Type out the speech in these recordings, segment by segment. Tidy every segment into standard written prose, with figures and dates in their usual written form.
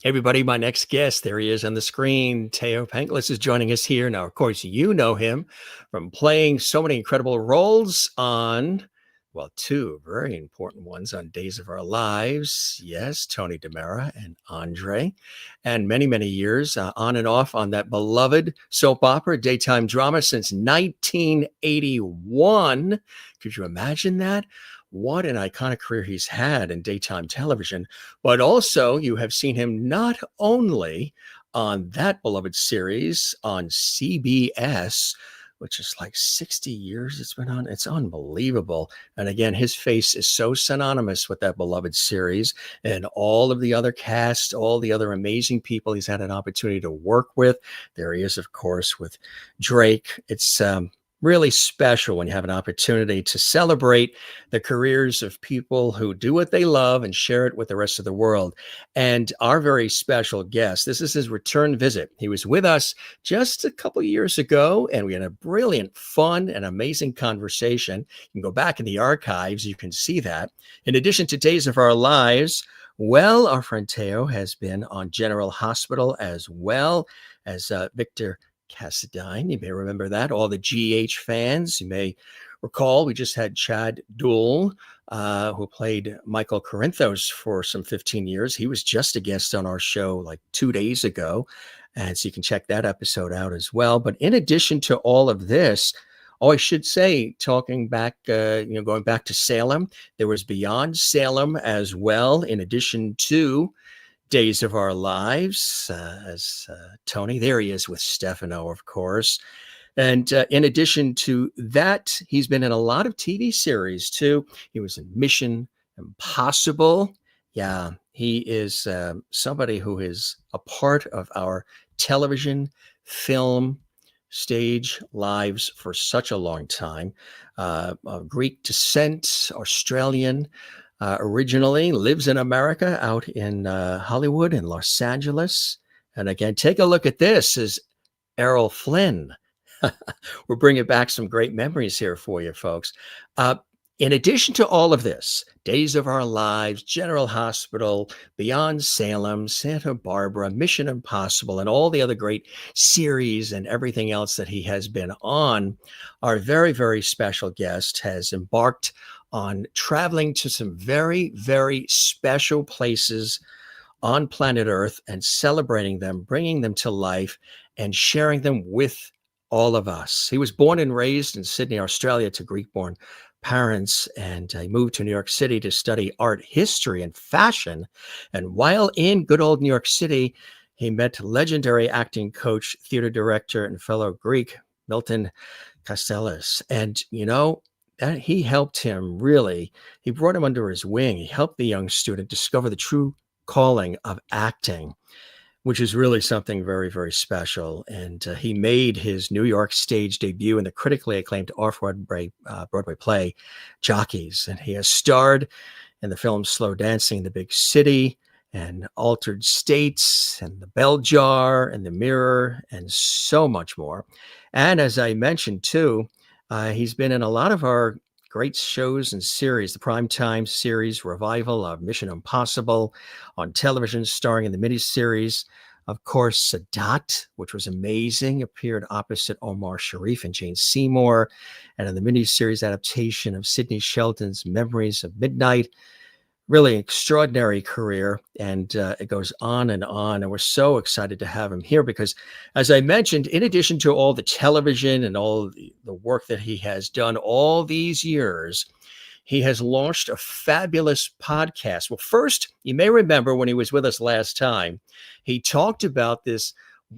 Everybody, my next guest, there he is on the screen. Thaao Penghlis is joining us here. Now, of course, you know him from playing so many incredible roles on, well, two very important ones on Days of Our Lives. Yes, Tony DiMera and Andre. And many, many years on and off on that beloved soap opera, daytime drama since 1981. Could you imagine that? What an iconic career he's had in daytime television. But also, you have seen him not only on that beloved series on CBS, which is like 60 years it's been on. It's unbelievable. And again, his face is so synonymous with that beloved series and all of the other cast, all the other amazing people he's had an opportunity to work with. There he is, of course, with Drake. It's really special when you have an opportunity to celebrate the careers of people who do what they love and share it with the rest of the world. And our very special guest, this is his return visit. He was with us just a couple years ago, and we had a brilliant, fun, and amazing conversation. You can go back in the archives. You can see that. In addition to Days of Our Lives, well, our friend Thaao has been on General Hospital as well as Victor Cassadine. You may remember that. All the GH fans, you may recall, we just had Chad Duell, who played Michael Corinthos for some 15 years. He was just a guest on our show like 2 days ago. And so you can check that episode out as well. But in addition to all of this, I should say, talking back, going back to Salem, there was Beyond Salem as well, in addition to Days of Our Lives, as Tony. There he is with Stefano, of course. And in addition to that, he's been in a lot of TV series, too. He was in Mission Impossible. Yeah, he is somebody who is a part of our television, film, stage lives for such a long time. Of Greek descent, Australian, originally lives in America, out in Hollywood and Los Angeles. And again, take a look at this is Errol Flynn. We're bringing back some great memories here for you, folks. In addition to all of this, Days of Our Lives, General Hospital, Beyond Salem, Santa Barbara, Mission Impossible, and all the other great series and everything else that he has been on, our very, very special guest has embarked on traveling to some very, very special places on planet Earth and celebrating them, bringing them to life, and sharing them with all of us. He was born and raised in Sydney, Australia, to Greek-born parents, and he moved to New York City to study art history and fashion. And while in good old New York City, he met legendary acting coach, theater director, and fellow Greek, Milton Castelis. And, that he helped him really, he brought him under his wing. He helped the young student discover the true calling of acting, which is really something very, very special. And he made his New York stage debut in the critically acclaimed off-Broadway play, Jockeys. And he has starred in the films Slow Dancing in the Big City and Altered States and The Bell Jar and The Mirror and so much more. And as I mentioned, too, he's been in a lot of our great shows and series, the primetime series revival of Mission Impossible on television, starring in the miniseries, of course, Sadat, which was amazing, appeared opposite Omar Sharif and Jane Seymour, and in the miniseries adaptation of Sidney Sheldon's Memories of Midnight. Really extraordinary career, and it goes on. And we're so excited to have him here because, as I mentioned, in addition to all the television and all the work that he has done all these years, he has launched a fabulous podcast. Well, first, you may remember when he was with us last time, he talked about this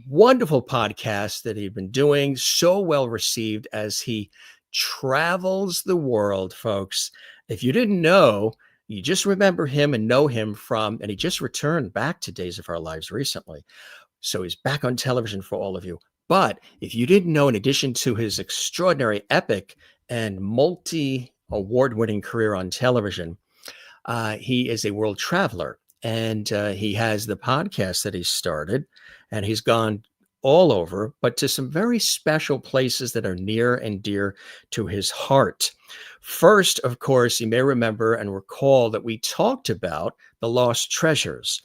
wonderful podcast that he'd been doing, so well received as he travels the world, folks. If you didn't know, you just remember him and know him from, and he just returned back to Days of Our Lives recently. So he's back on television for all of you. But if you didn't know, in addition to his extraordinary epic and multi-award-winning career on television, he is a world traveler. And he has the podcast that he started, and he's gone all over, but to some very special places that are near and dear to his heart. First, of course, you may remember and recall that we talked about the lost treasures.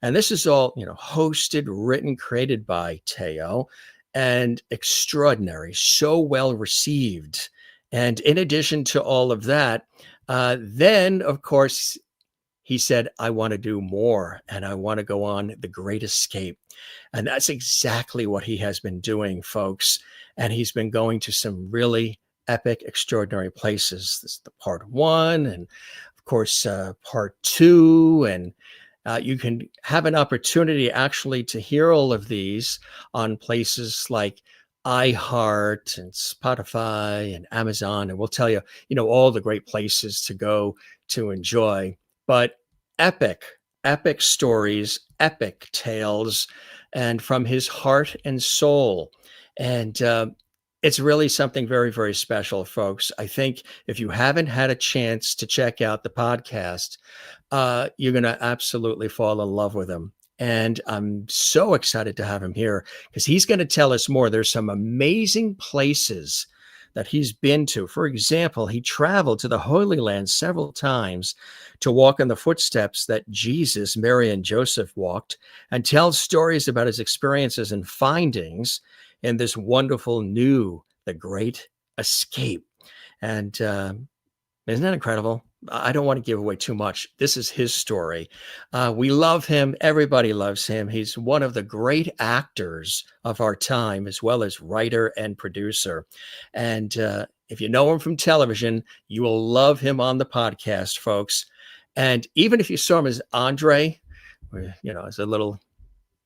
And this is all, hosted, written, created by Thaao, and extraordinary, so well received. And in addition to all of that, then, of course, he said, I want to do more and I want to go on The Great Escape. And that's exactly what he has been doing, folks. And he's been going to some really epic, extraordinary places. This is the part one, and of course, part two. And you can have an opportunity actually to hear all of these on places like iHeart and Spotify and Amazon. And we'll tell you, all the great places to go to enjoy. But epic stories, epic tales, and from his heart and soul. And it's really something very, very special, folks. I think if you haven't had a chance to check out the podcast, you're going to absolutely fall in love with him. And I'm so excited to have him here because he's going to tell us more. There's some amazing places that he's been to. For example, he traveled to the Holy Land several times to walk in the footsteps that Jesus, Mary, and Joseph walked, and tells stories about his experiences and findings in this wonderful new, The Great Escape. And isn't that incredible? I don't want to give away too much. This is his story. We love him. Everybody loves him. He's one of the great actors of our time, as well as writer and producer. And if you know him from television, you will love him on the podcast, folks. And even if you saw him as Andre, as a little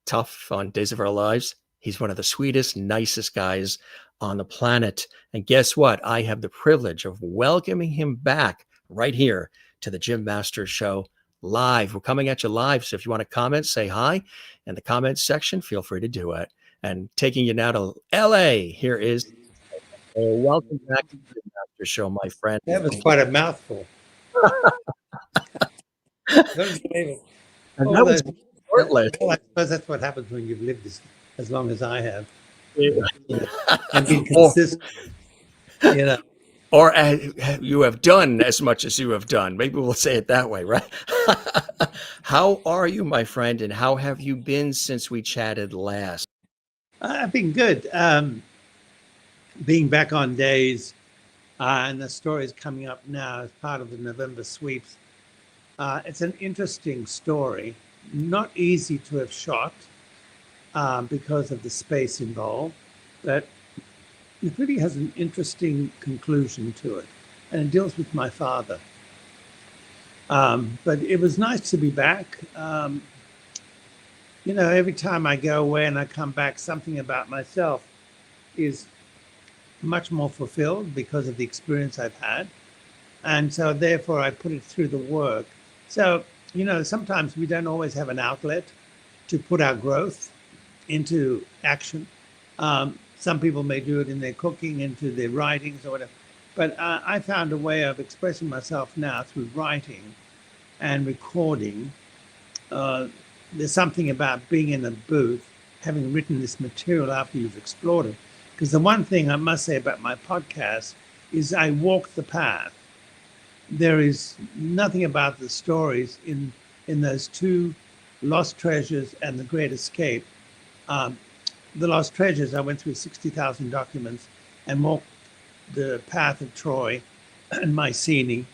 tough on Days of Our Lives, he's one of the sweetest, nicest guys on the planet. And guess what? I have the privilege of welcoming him back right here to the Jim Masters Show live. We're coming at you live. So if you want to comment, say hi in the comments section, feel free to do it. And taking you now to LA, here is welcome back to the Jim Masters Show, my friend. That was quite a mouthful. Don't believe it. And that was shortlist. Well, I suppose that's what happens when you've lived as long as I have. And been consistent, Or you have done as much as you have done. Maybe we'll say it that way, right? How are you, my friend, and how have you been since we chatted last? I've been good. Being back on days, and the story is coming up now as part of the November sweeps. It's an interesting story, not easy to have shot because of the space involved, but it really has an interesting conclusion to it, and it deals with my father. But it was nice to be back. Every time I go away and I come back, something about myself is much more fulfilled because of the experience I've had. And so therefore I put it through the work. So, sometimes we don't always have an outlet to put our growth into action. Some people may do it in their cooking, into their writings or whatever. But I found a way of expressing myself now through writing and recording. There's something about being in a booth, having written this material after you've explored it. Because the one thing I must say about my podcast is I walk the path. There is nothing about the stories in those two, Lost Treasures and The Great Escape. The Lost Treasures, I went through 60,000 documents and walked the path of Troy and Mycenae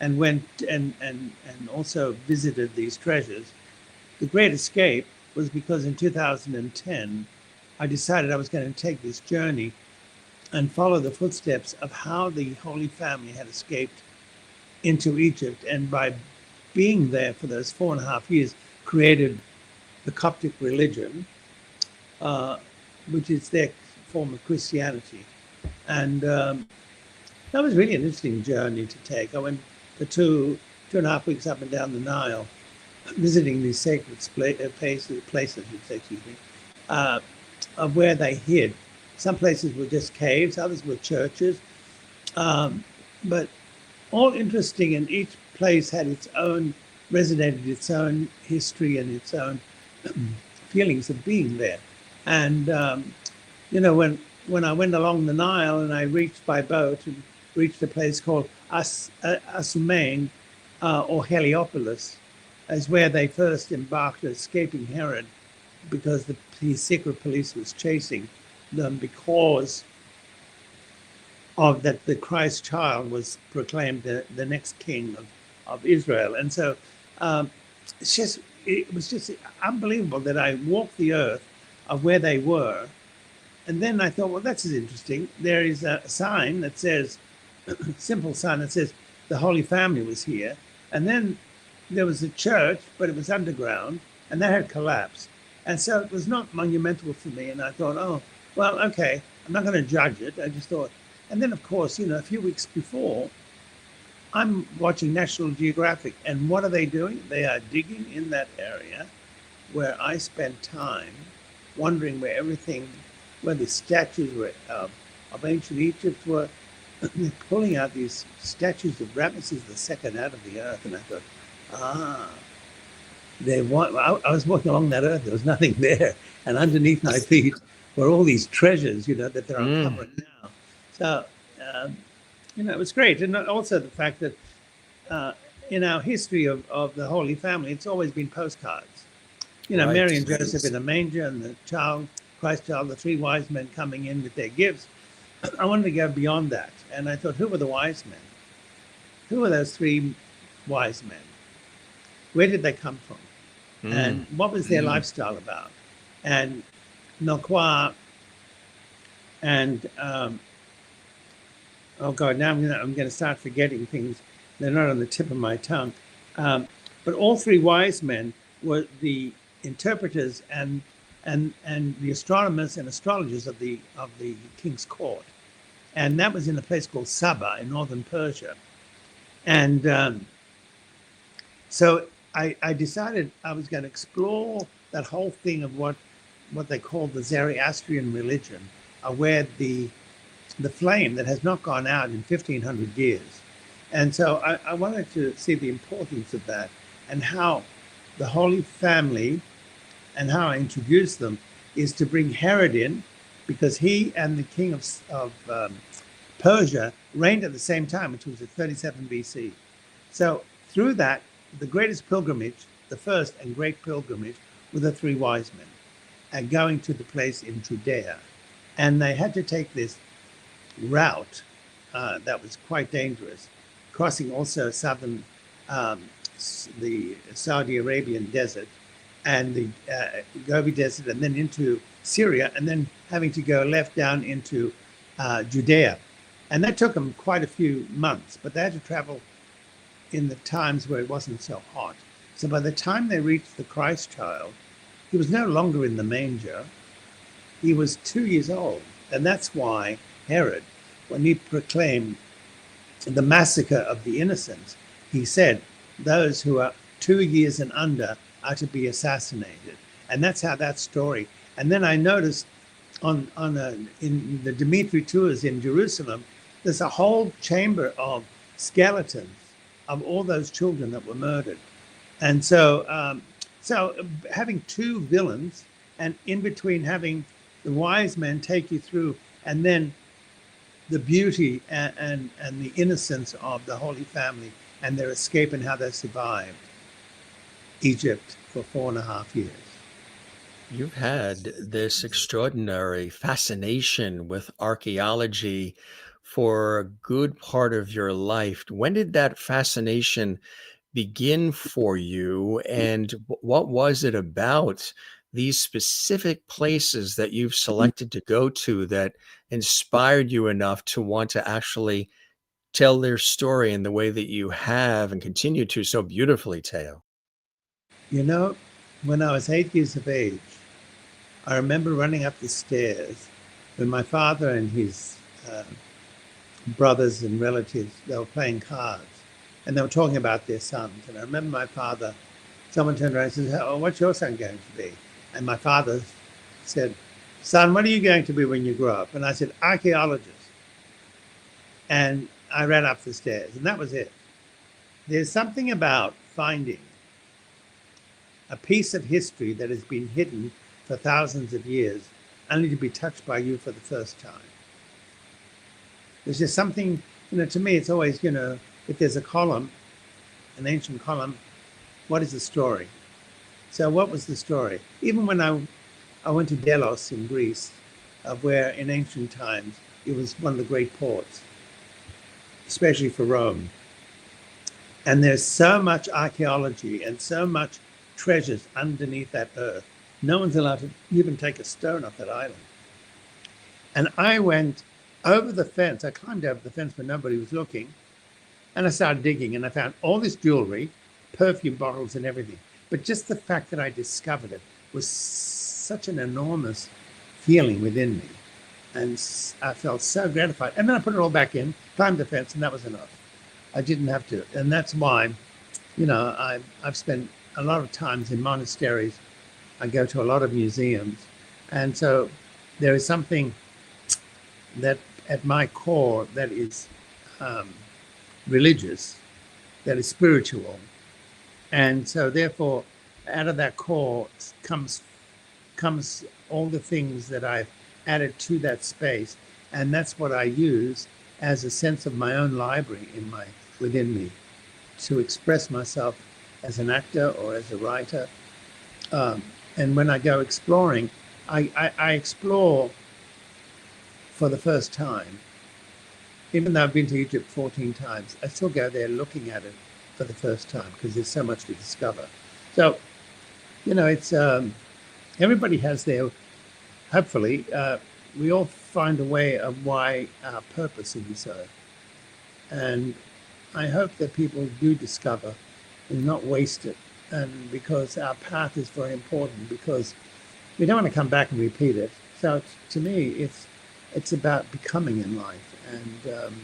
and went and also visited these treasures. The Great Escape was because in 2010, I decided I was going to take this journey and follow the footsteps of how the Holy Family had escaped into Egypt, and by being there for those 4.5 years, created the Coptic religion, which is their form of Christianity. And that was really an interesting journey to take. I went for 2.5 weeks up and down the Nile, visiting these sacred places, of where they hid. Some places were just caves, others were churches, but all interesting, and each place had its own, resonated its own history and its own feelings of being there. And, when I went along the Nile and I reached by boat and reached a place called Asumain or Heliopolis, is where they first embarked escaping Herod, because his secret police was chasing them because of that the Christ child was proclaimed the next king of Israel. And so it was just unbelievable that I walked the earth of where they were. And then I thought, well, that's interesting. There is a sign that says, simple sign that says the Holy Family was here. And then there was a church, but it was underground, and that had collapsed. And so it was not monumental for me. And I thought, oh, well, okay, I'm not going to judge it. I just thought, and then, of course, a few weeks before, I'm watching National Geographic. And what are they doing? They are digging in that area where I spent time wondering where the statues were of ancient Egypt were. They're pulling out these statues of Ramesses II out of the earth. And I thought, I was walking along that earth. There was nothing there. And underneath my feet were all these treasures, that they're uncovering now. So, it was great. And also the fact that in our history of the Holy Family, it's always been postcards. Right. Mary and Joseph in the manger, and the Christ child, the three wise men coming in with their gifts. I wanted to go beyond that. And I thought, who were the wise men? Who were those three wise men? Where did they come from? And what was their lifestyle about? And Nokwa and oh God, now I'm going to start forgetting things. They're not on the tip of my tongue. But all three wise men were the interpreters and the astronomers and astrologers of the king's court. And that was in a place called Saba in northern Persia. And so I decided I was going to explore that whole thing of what they called the Zoroastrian religion, where the flame that has not gone out in 1,500 years. And so I wanted to see the importance of that and how the Holy Family and how I introduced them is to bring Herod in, because he and the king of Persia reigned at the same time, which was at 37 BC. So through that, the greatest pilgrimage, the first and great pilgrimage, were the three wise men, and going to the place in Judea. And they had to take this route that was quite dangerous, crossing also southern, the Saudi Arabian desert and the Gobi Desert, and then into Syria, and then having to go left down into Judea. And that took them quite a few months, but they had to travel in the times where it wasn't so hot. So by the time they reached the Christ child, he was no longer in the manger. He was 2 years old. And that's why Herod, when he proclaimed the massacre of the innocents, he said, those who are 2 years and under are to be assassinated. And that's how that story. And then I noticed in the Dimitri tours in Jerusalem, there's a whole chamber of skeletons of all those children that were murdered. And so having two villains, and in between having the wise men take you through, and then the beauty and the innocence of the Holy Family and their escape and how they survived Egypt for 4.5 years. You've had this extraordinary fascination with archaeology for a good part of your life. When did that fascination begin for you, and what was it about these specific places that you've selected to go to that inspired you enough to want to actually tell their story in the way that you have and continue to so beautifully, Thaao? When I was 8 years of age, I remember running up the stairs when my father and his brothers and relatives, they were playing cards, and they were talking about their sons. And I remember my father, someone turned around and said, "Oh, what's your son going to be?" And my father said, "Son, what are you going to be when you grow up?" And I said, "Archaeologist." And I ran up the stairs, and that was it. There's something about finding a piece of history that has been hidden for thousands of years, only to be touched by you for the first time. There's just something, to me, it's always, if there's a column, an ancient column, what is the story? So what was the story? Even when I went to Delos in Greece, where in ancient times it was one of the great ports, especially for Rome. And there's so much archaeology and so much treasures underneath that earth. No one's allowed to even take a stone off that island. And I went over the fence. I climbed over the fence when nobody was looking. And I started digging and I found all this jewelry, perfume bottles and everything. But just the fact that I discovered it was such an enormous feeling within me. And I felt so gratified. And then I put it all back in, climbed the fence, and that was enough. I didn't have to. And that's why, you know, I've spent a lot of times in monasteries. I go to a lot of museums. And so there is something that at my core that is religious, that is spiritual. And so therefore, out of that core comes all the things that I've added to that space. And that's what I use as a sense of my own library within me to express myself as an actor or as a writer. And when I go exploring, I explore for the first time. Even though I've been to Egypt 14 times, I still go there looking at it for the first time because there's so much to discover. So, you know, it's everybody has their, hopefully, we all find a way of why our purpose in this earth. And I hope that people do discover and not waste it. And because our path is very important, because we don't want to come back and repeat it. So to me, it's about becoming in life. And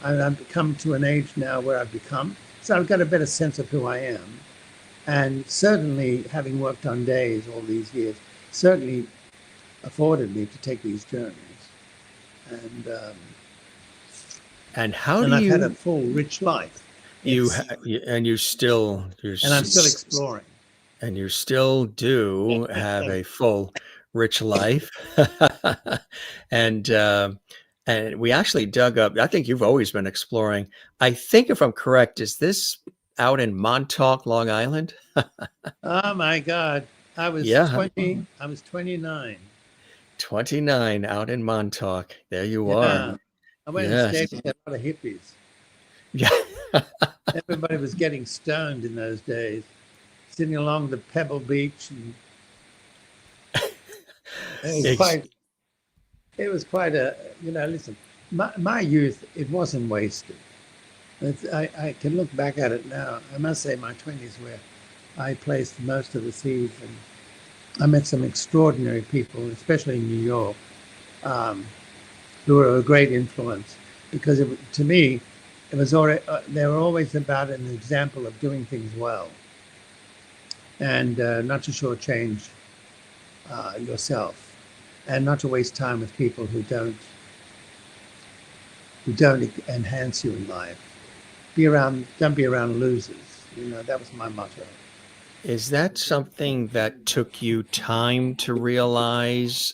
I've come to an age now where I've become. So I've got a better sense of who I am. And certainly, having worked on days all these years, certainly afforded me to take these journeys. And how and do I've you? had a full, rich life. And you still, and I'm still exploring. and you still do have a full, rich life. and and we actually dug up. I think you've always been exploring. I think, if I'm correct, is this out in Montauk, Long Island? Oh my God. I was Yeah, 20, I was 29. 29 out in Montauk. There you are. Yeah. I went and Yes. stayed with a lot of hippies. Yeah. Everybody was getting stoned in those days, sitting along the Pebble Beach. And it was quite a, you know, listen, my youth, it wasn't wasted. I can look back at it now. I must say my 20s where I placed most of the seeds, and I met some extraordinary people, especially in New York, who were a great influence, because to me, it was already, they were always about an example of doing things well, and not to shortchange yourself, and not to waste time with people who don't enhance you in life. Don't be around losers. You know, that was my motto. Is that something that took you time to realize,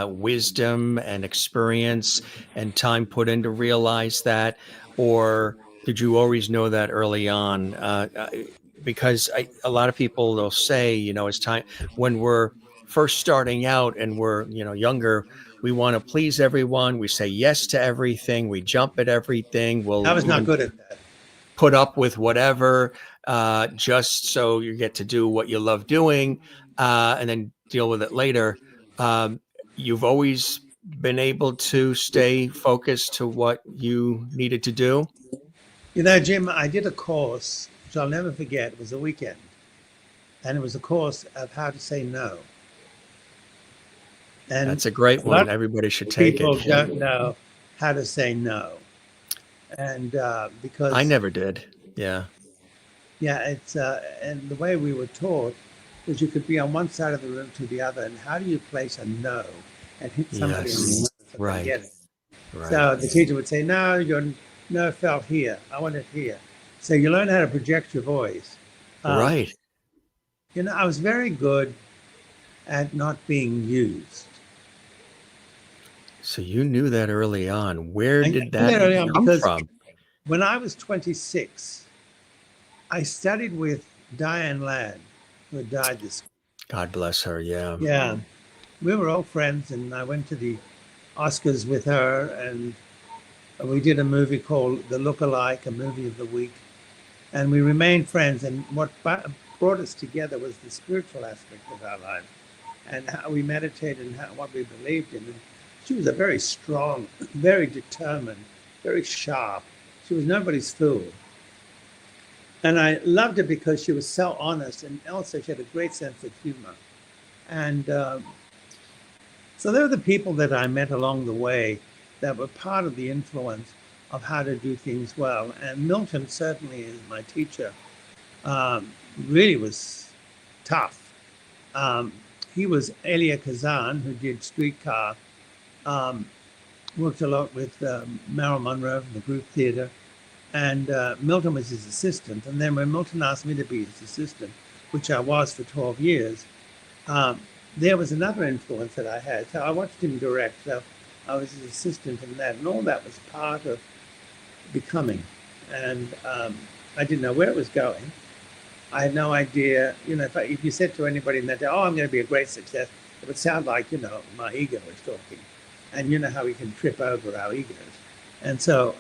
wisdom and experience and time put in to realize that? Or did you always know that early on? Because a lot of people, they'll say, you know, it's time when we're first starting out and we're, you know, younger, we want to please everyone. We say yes to everything. We jump at everything. I We'll was not even good at that. put up with whatever, just so you get to do what you love doing, and then deal with it later. You've always been able to stay focused to what you needed to do. You know, Jim, I did a course, which I'll never forget. It was a weekend. And it was a course of how to say no. And That's a great a lot one. Everybody should take people it. don't know how to say no. And I because, never did. Yeah. yeah, it's, and the way we were taught was you could be on one side of the room to the other. And how do you place a no and hit somebody on the Yes. nose and Right. get it? Right. So the teacher would say, no, your no felt here. I want it here. So you learn how to project your voice. Right. You know, I was very good at not being used. So you knew that early on. Where I did knew that that early on come because from? when I was 26, I studied with Diane Ladd, who had died this. God bless her. Yeah. Yeah, we were all friends, and I went to the Oscars with her, and we did a movie called The Lookalike, a movie of the week, and we remained friends. And what brought us together was the spiritual aspect of our lives and how we meditated and what we believed in. And she was a very strong, very determined, very sharp. She was nobody's fool. And I loved her because she was so honest, and also she had a great sense of humor. And so they were the people that I met along the way that were part of the influence of how to do things well. And Milton certainly is my teacher. Really was tough. He was Elia Kazan, who did Streetcar, worked a lot with Marilyn Monroe from the group theater, and Milton was his assistant. And then when Milton asked me to be his assistant, which I was for 12 years, there was another influence that I had. So I watched him direct. So I was his assistant in that. And all that was part of becoming. And I didn't know where it was going. I had no idea, if you said to anybody in that day, oh, I'm going to be a great success, it would sound like, my ego was talking. And you know how we can trip over our egos. And so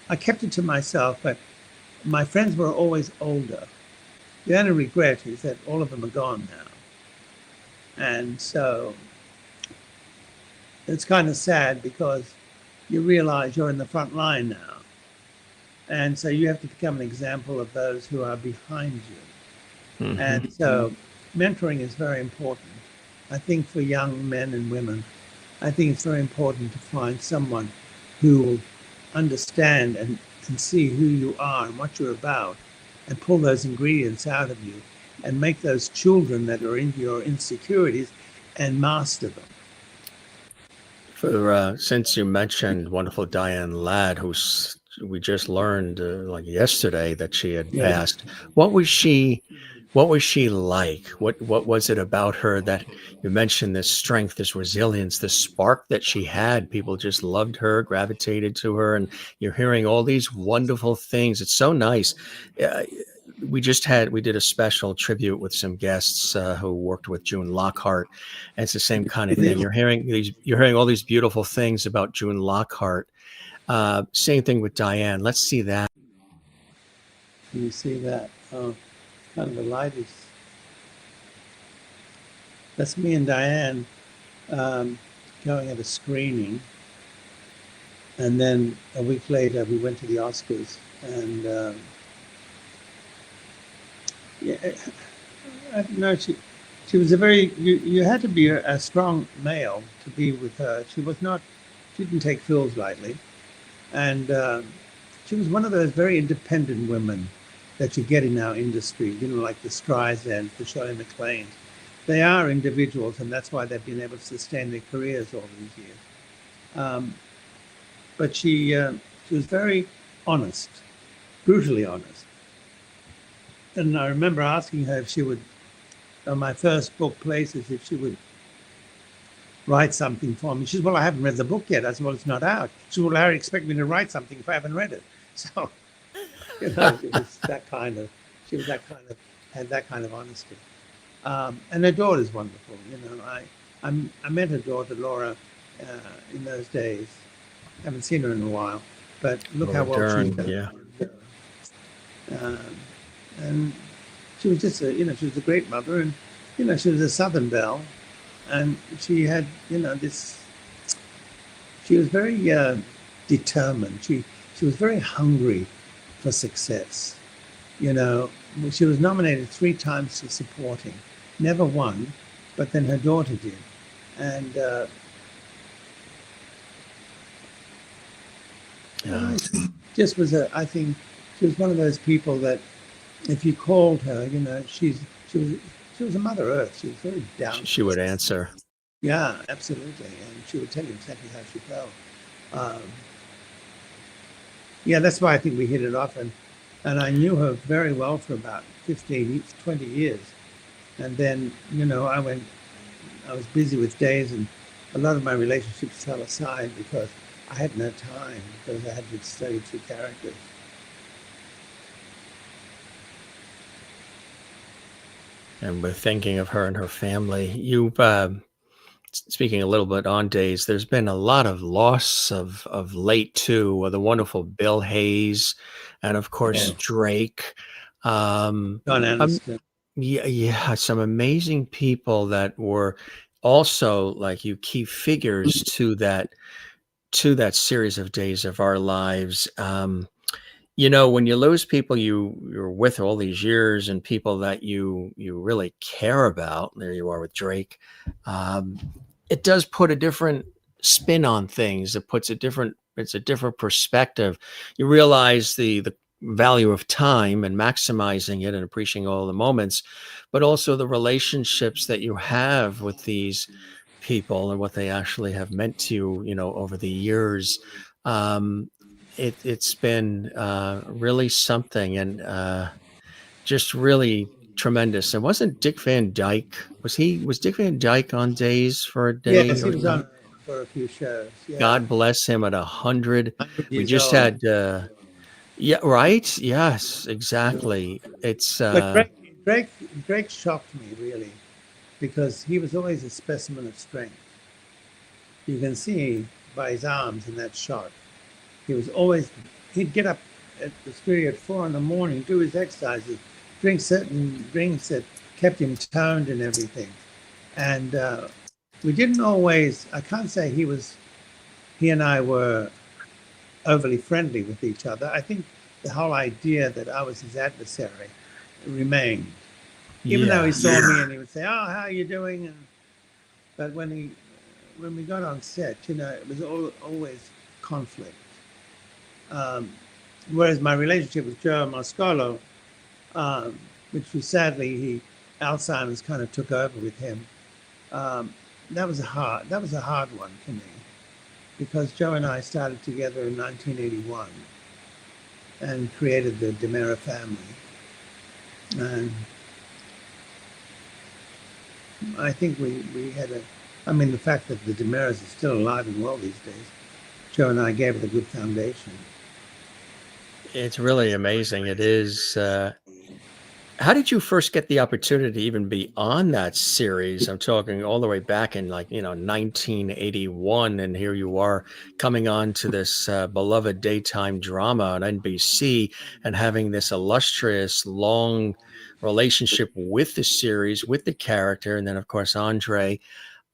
I kept it to myself, but my friends were always older. The only regret is that all of them are gone now. And so it's kind of sad because you realize you're in the front line now. And so you have to become an example of those who are behind you. Mm-hmm. And so mentoring is very important. I think for young men and women, I think it's very important to find someone who will understand and see who you are and what you're about and pull those ingredients out of you and make those children that are into your insecurities and master them. Since you mentioned wonderful Diane Ladd, we just learned like yesterday that she had passed. What was she like? What was it about her that you mentioned, this strength, this resilience, this spark that she had? People just loved her, gravitated to her, and you're hearing all these wonderful things. It's so nice. We did a special tribute with some guests who worked with June Lockhart, and it's the same kind of thing. You're hearing all these beautiful things about June Lockhart. Same thing with Diane. Let's see that. Can you see that? Oh, kind of the light is. That's me and Diane going at a screening, and then a week later we went to the Oscars, and no, she was a very. You had to be a strong male to be with her. She didn't take fools lightly. And she was one of those very independent women that you get in our industry, like the Streisand, the Shirley MacLaine. They are individuals, and that's why they've been able to sustain their careers all these years. But she was very honest, brutally honest. And I remember asking her if she would, on my first book, Places, if she would write something for me. She said, well, I haven't read the book yet. I said, well, it's not out. She said, well, how do you expect me to write something if I haven't read it? So, it was had that kind of honesty. And her daughter's wonderful. I met her daughter, Laura, in those days. Haven't seen her in a while, but look Laura how well Dern, she's done. Yeah. And she was just she was a great mother, and, she was a Southern belle. And she had, she was very determined. She was very hungry for success. She was nominated 3 times for supporting, never won, but then her daughter did. And just was I think she was one of those people that if you called her, she was a Mother Earth. She was very down. She would answer. Yeah, absolutely. And she would tell you exactly how she felt. That's why I think we hit it off. And I knew her very well for about 15, 20 years. And then, I was busy with days, and a lot of my relationships fell aside because I had no time, because I had to study 2 characters. And we're thinking of her and her family. You've speaking a little bit on days. There's been a lot of loss of late too. The wonderful Bill Hayes, and of course Yeah. Drake. Um, John um, Anderson. yeah, some amazing people that were also like you key figures to that series of days of our lives. When you lose people you're with all these years and people that you really care about, there you are with Drake. Um, it does put a different spin on things. It's a different perspective. You realize the value of time and maximizing it and appreciating all the moments, but also the relationships that you have with these people and what they actually have meant to you, over the years. Um, it's been really something, and just really tremendous. And wasn't Dick Van Dyke? Was Dick Van Dyke on days for a day Yes, he or was so? on for a few shows. Yeah, God bless him at 100. 100 We years just old. had, yeah, right. Yes, exactly. It's, But Drake shocked me really because he was always a specimen of strength. You can see by his arms in that shot. He was always, he'd get up at the studio at 4 in the morning, do his exercises, drink certain drinks that kept him toned and everything. And we didn't always, I can't say he and I were overly friendly with each other. I think the whole idea that I was his adversary remained. Even though he saw me and he would say, "Oh, how are you doing?" But when we got on set, it was always conflict. Whereas my relationship with Joe Moscolo, which was sadly Alzheimer's kind of took over with him. That was a hard one for me because Joe and I started together in 1981 and created the DiMera family. And I think we had the fact that the DiMeras are still alive and well these days, Joe and I gave it a good foundation. it's really amazing. It is. How did you first get the opportunity to even be on that series? I'm talking all the way back in 1981, and here you are coming on to this beloved daytime drama on NBC and having this illustrious, long relationship with the series, with the character, and then of course Andre.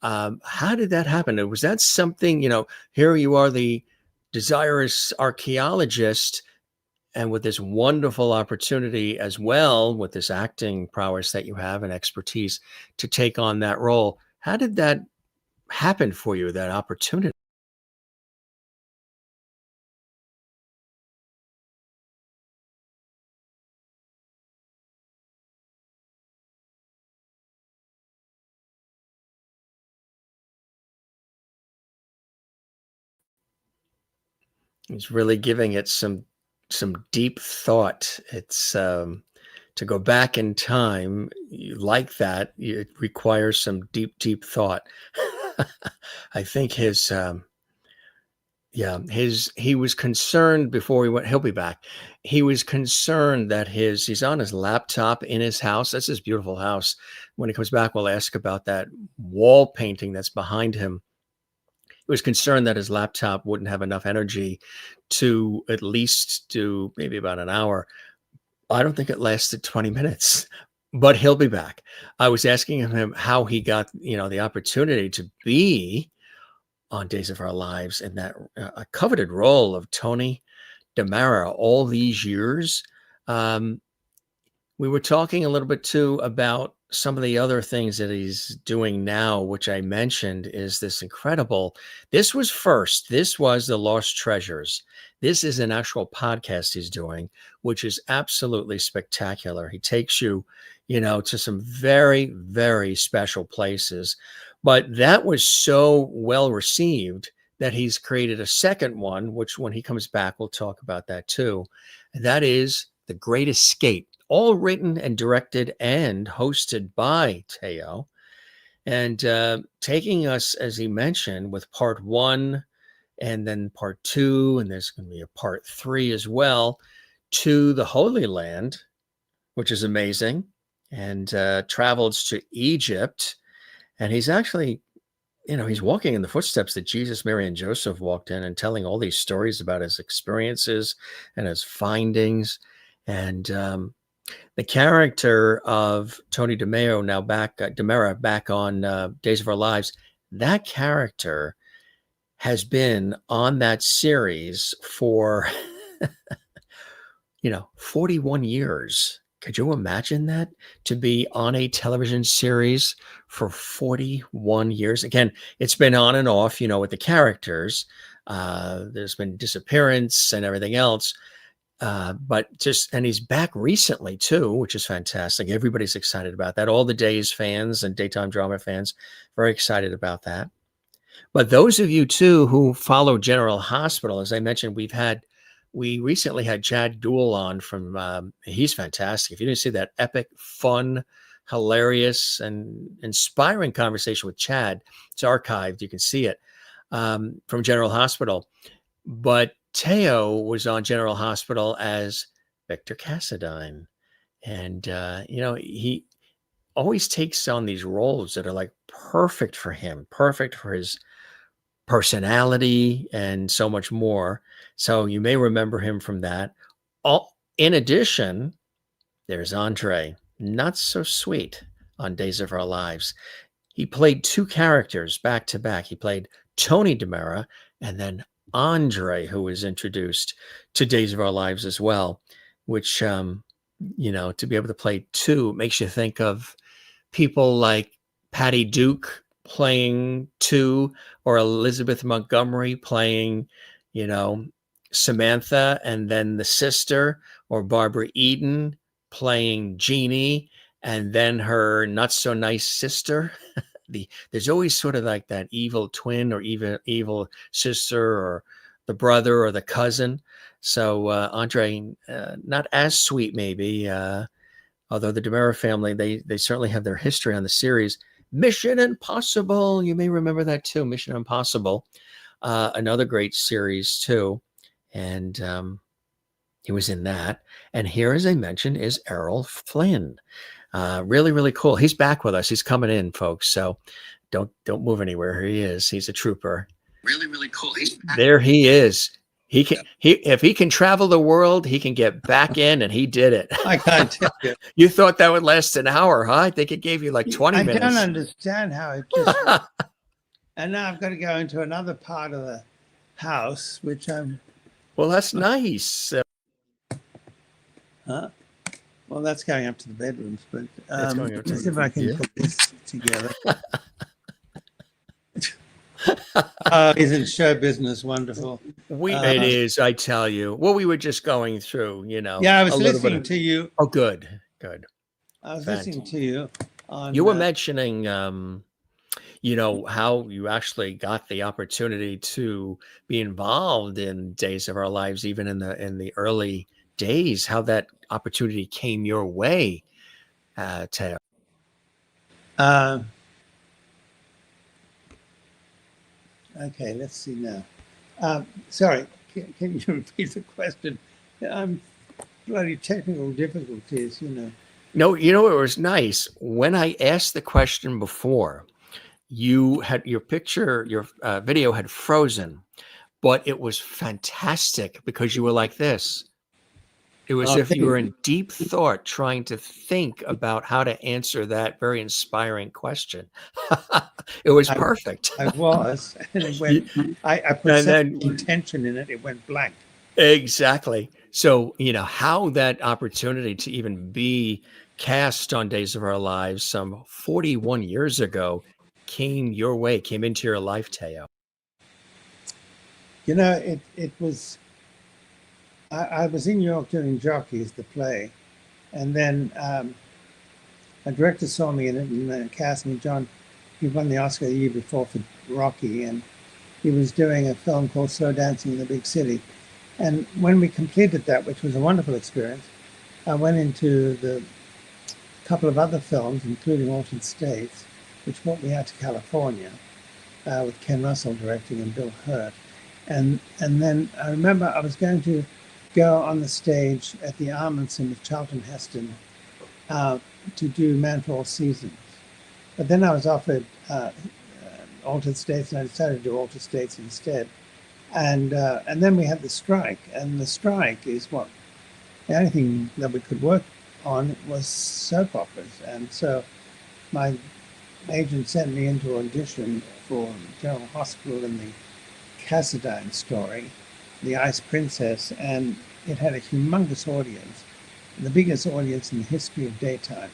How did that happen? Was that something, here you are, the desirous archaeologist, and with this wonderful opportunity as well, with this acting prowess that you have and expertise to take on that role. How did that happen for you, that opportunity? It's really giving it some deep thought. It's to go back in time like that. It requires some deep thought. I think he was concerned before he went. He'll be back. He was concerned that he's on his laptop in his house. That's his beautiful house. When he comes back, we'll ask about that wall painting that's behind him. He was concerned that his laptop wouldn't have enough energy to at least do maybe about an hour. I don't think it lasted 20 minutes, but he'll be back. I was asking him how he got, the opportunity to be on Days of Our Lives in that a coveted role of Tony DiMera all these years. Um, we were talking a little bit too about some of the other things that he's doing now, which I mentioned is this incredible. This was first. This was The Lost Treasures. This is an actual podcast he's doing, which is absolutely spectacular. He takes you, to some very, very special places. But that was so well received that he's created a second one, which when he comes back, we'll talk about that too. And that is The Great Escape, all written and directed and hosted by Thaao. And taking us, as he mentioned, with part one and then part two, and there's going to be a part three as well, to the Holy Land, which is amazing. and travels to Egypt. And he's actually, he's walking in the footsteps that Jesus, Mary, and Joseph walked in, and telling all these stories about his experiences and his findings. And the character of Tony DiMera, now DiMera back on Days of Our Lives, that character has been on that series for 41 years. Could you imagine that? To be on a television series for 41 years? Again, it's been on and off, with the characters. There's been disappearance and everything else. And he's back recently too, which is fantastic. Everybody's excited about that. All the Days fans and daytime drama fans, very excited about that. But those of you too who follow General Hospital, as I mentioned, we recently had Chad Duell on from, he's fantastic. If you didn't see that epic, fun, hilarious, and inspiring conversation with Chad, it's archived. You can see it from General Hospital. But Thaao was on General Hospital as Victor Cassadine. And, he always takes on these roles that are like perfect for him, perfect for his personality and so much more. So you may remember him from that. In addition, there's Andre, not so sweet, on Days of Our Lives. He played two characters back to back. He played Tony DiMera and then Andre, who was introduced to Days of Our Lives as well, which, to be able to play two makes you think of people like Patty Duke playing two, or Elizabeth Montgomery playing, Samantha and then the sister, or Barbara Eden playing Jeannie and then her not so nice sister. There's always sort of like that evil twin or even evil sister, or the brother or the cousin. So Andre, not as sweet maybe, although the DiMera family, they certainly have their history on the series. Mission Impossible, you may remember that too. Mission Impossible, another great series too. And he was in that. And here, as I mentioned, is Errol Flynn. Really, really cool. He's back with us. He's coming in, folks. So don't move anywhere. Here he is. He's a trooper. Really, really cool. There he is. If he can travel the world, he can get back in, and he did it. I can't tell you. You thought that would last an hour, huh? I think it gave you like 20 minutes. I don't understand how it just. And now I've got to go into another part of the house, which I'm. Well, that's nice. Huh? Well, that's going up to the bedrooms, but let's see if I can put this together. Isn't show business wonderful? It is, I tell you. Well, we were just going through, Yeah, I was listening to you. Oh, good. I was listening to you. You were mentioning, how you actually got the opportunity to be involved in Days of Our Lives, even in the early days. How that opportunity came your way, Thaao. Okay, let's see now. Sorry, can you repeat the question? I'm bloody technical difficulties, No, it was nice. When I asked the question before, you had your picture, your video had frozen, but it was fantastic because you were like this. It was as if you were in deep thought trying to think about how to answer that very inspiring question. It was perfect. I was. And it went, I put some intention in it. It went blank. Exactly. So, how that opportunity to even be cast on Days of Our Lives some 41 years ago came your way, came into your life, Thaao. It was... I was in New York doing Jockeys, the play, and then a director saw me in it and cast me. John, he won the Oscar the year before for Rocky, and he was doing a film called Slow Dancing in the Big City. And when we completed that, which was a wonderful experience, I went into the couple of other films, including Altered States, which brought me out to California with Ken Russell directing and Bill Hurt. And then I remember I was going to go on the stage at the Armandson with Charlton Heston to do Man for All Seasons. But then I was offered Altered States, and I decided to do Altered States instead. And then we had the strike, and the strike is what the only thing that we could work on was soap operas. And so my agent sent me into audition for General Hospital in the Cassadine story, The Ice Princess, and it had a humongous audience, the biggest audience in the history of daytime.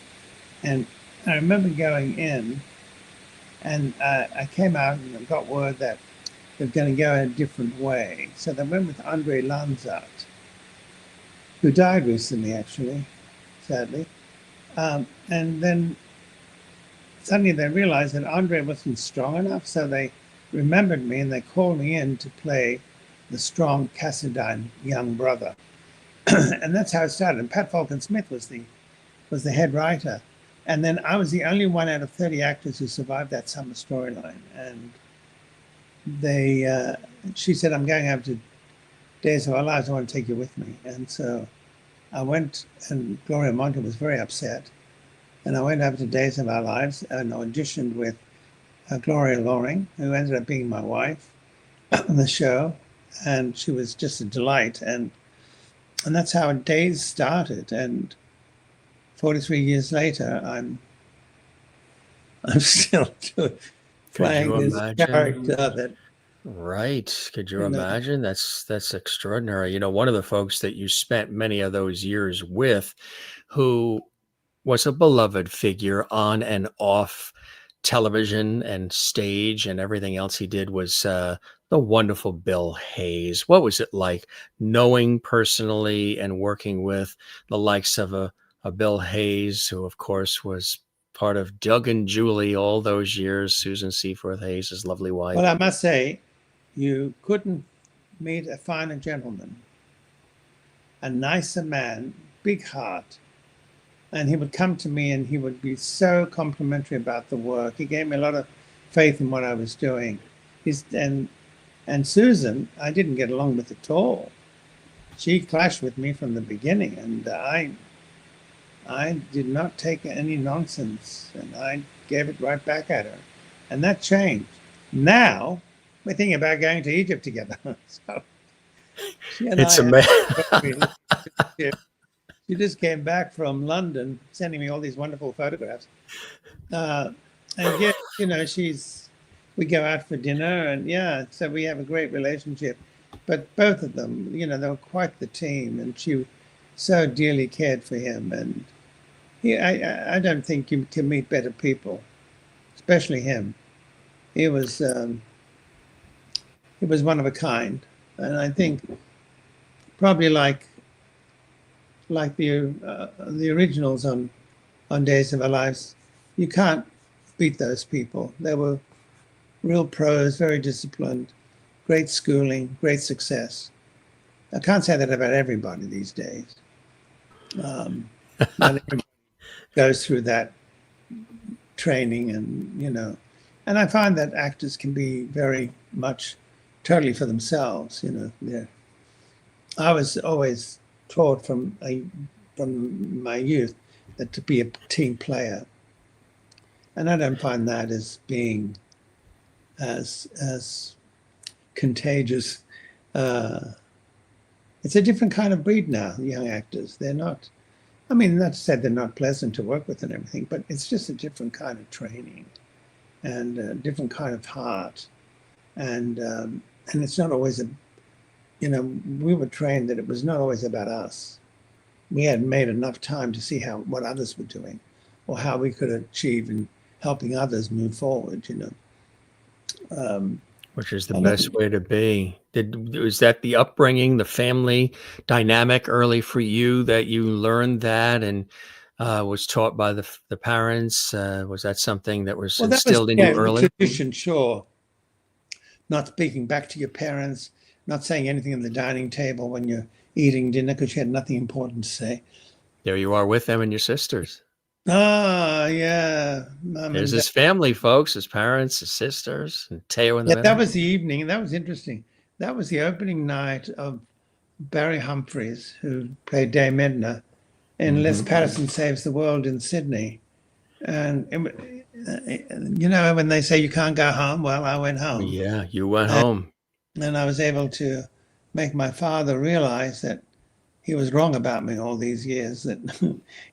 And I remember going in, and I came out and got word that they're going to go a different way. So they went with Andre Lanzat, who died recently, actually, sadly. And then suddenly they realized that Andre wasn't strong enough, so they remembered me and they called me in to play the strong Cassadine young brother. And that's how it started. And Pat Falcon Smith was the head writer. And then I was the only one out of 30 actors who survived that summer storyline. And she said, I'm going over to Days of Our Lives, I want to take you with me. And so I went, and Gloria Monty was very upset. And I went over to Days of Our Lives and auditioned with Gloria Loring, who ended up being my wife on the show. And she was just a delight. And that's how Days started. And 43 years later, I'm still playing this character that. Right. Could you imagine? That's extraordinary. One of the folks that you spent many of those years with, who was a beloved figure on and off television and stage and everything else he did, was the wonderful Bill Hayes. What was it like knowing personally and working with the likes of a Bill Hayes, who of course was part of Doug and Julie all those years, Susan Seaforth Hayes, his lovely wife? Well, I must say, you couldn't meet a finer gentleman, a nicer man, big heart. And he would come to me and he would be so complimentary about the work. He gave me a lot of faith in what I was doing. And Susan, I didn't get along with at all. She clashed with me from the beginning, and I did not take any nonsense, and I gave it right back at her. And that changed. Now we're thinking about going to Egypt together. So it's amazing. She just came back from London, sending me all these wonderful photographs. And yet, we go out for dinner, and so we have a great relationship. But both of them, they were quite the team, and she so dearly cared for him. And I don't think you can meet better people, especially him. He was one of a kind, and I think probably like the originals on Days of Our Lives, you can't beat those people. They were real pros, very disciplined, great schooling, great success. I can't say that about everybody these days. Not everybody goes through that training, and I find that actors can be very much totally for themselves. I was always taught from my youth that to be a team player, and I don't find that as being as contagious. It's a different kind of breed now. Young actors, they're not. I mean, not to say they're not pleasant to work with and everything, but it's just a different kind of training and a different kind of heart, and it's not always we were trained that it was not always about us. We had made enough time to see what others were doing, or how we could achieve in helping others move forward. Which is the best way to be. Was that the upbringing, the family dynamic early for you, that you learned that and was taught by the parents? Was that something that was instilled in you early? Tradition, sure. Not speaking back to your parents, not saying anything at the dining table when you're eating dinner because you had nothing important to say. There you are with them and your sisters. Ah, yeah. There's his family, folks, his parents, his sisters, and Thaao and the that was the evening. That was interesting. That was the opening night of Barry Humphries, who played Dame Edna, Unless Patterson Saves the World in Sydney. And, you know, when they say you can't go home, well, I went home. Yeah, you went home. And I was able to make my father realize that he was wrong about me all these years, that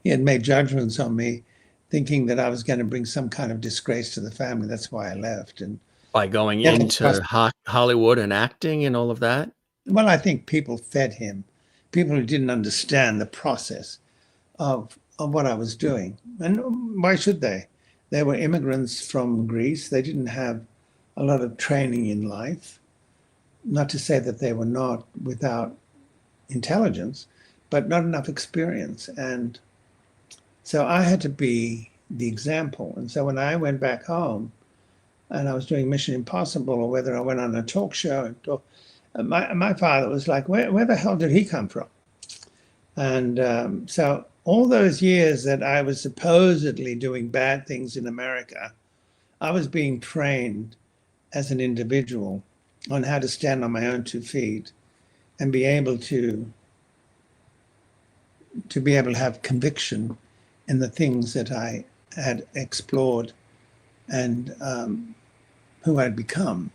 he had made judgments on me, thinking that I was going to bring some kind of disgrace to the family. That's why I left. And By going yeah, into Hollywood and acting and all of that? well, I think people fed him, people who didn't understand the process of what I was doing. And why should they? They were immigrants from Greece. They didn't have a lot of training in life. Not to say that they were not without intelligence, but not enough experience. And so I had to be the example. And so when I went back home and I was doing Mission Impossible, or whether I went on a talk show and talk, my father was like, where the hell did he come from? And so all those years that I was supposedly doing bad things in America, I was being trained as an individual on how to stand on my own 2 feet and be able to have conviction in the things that I had explored and who I'd become.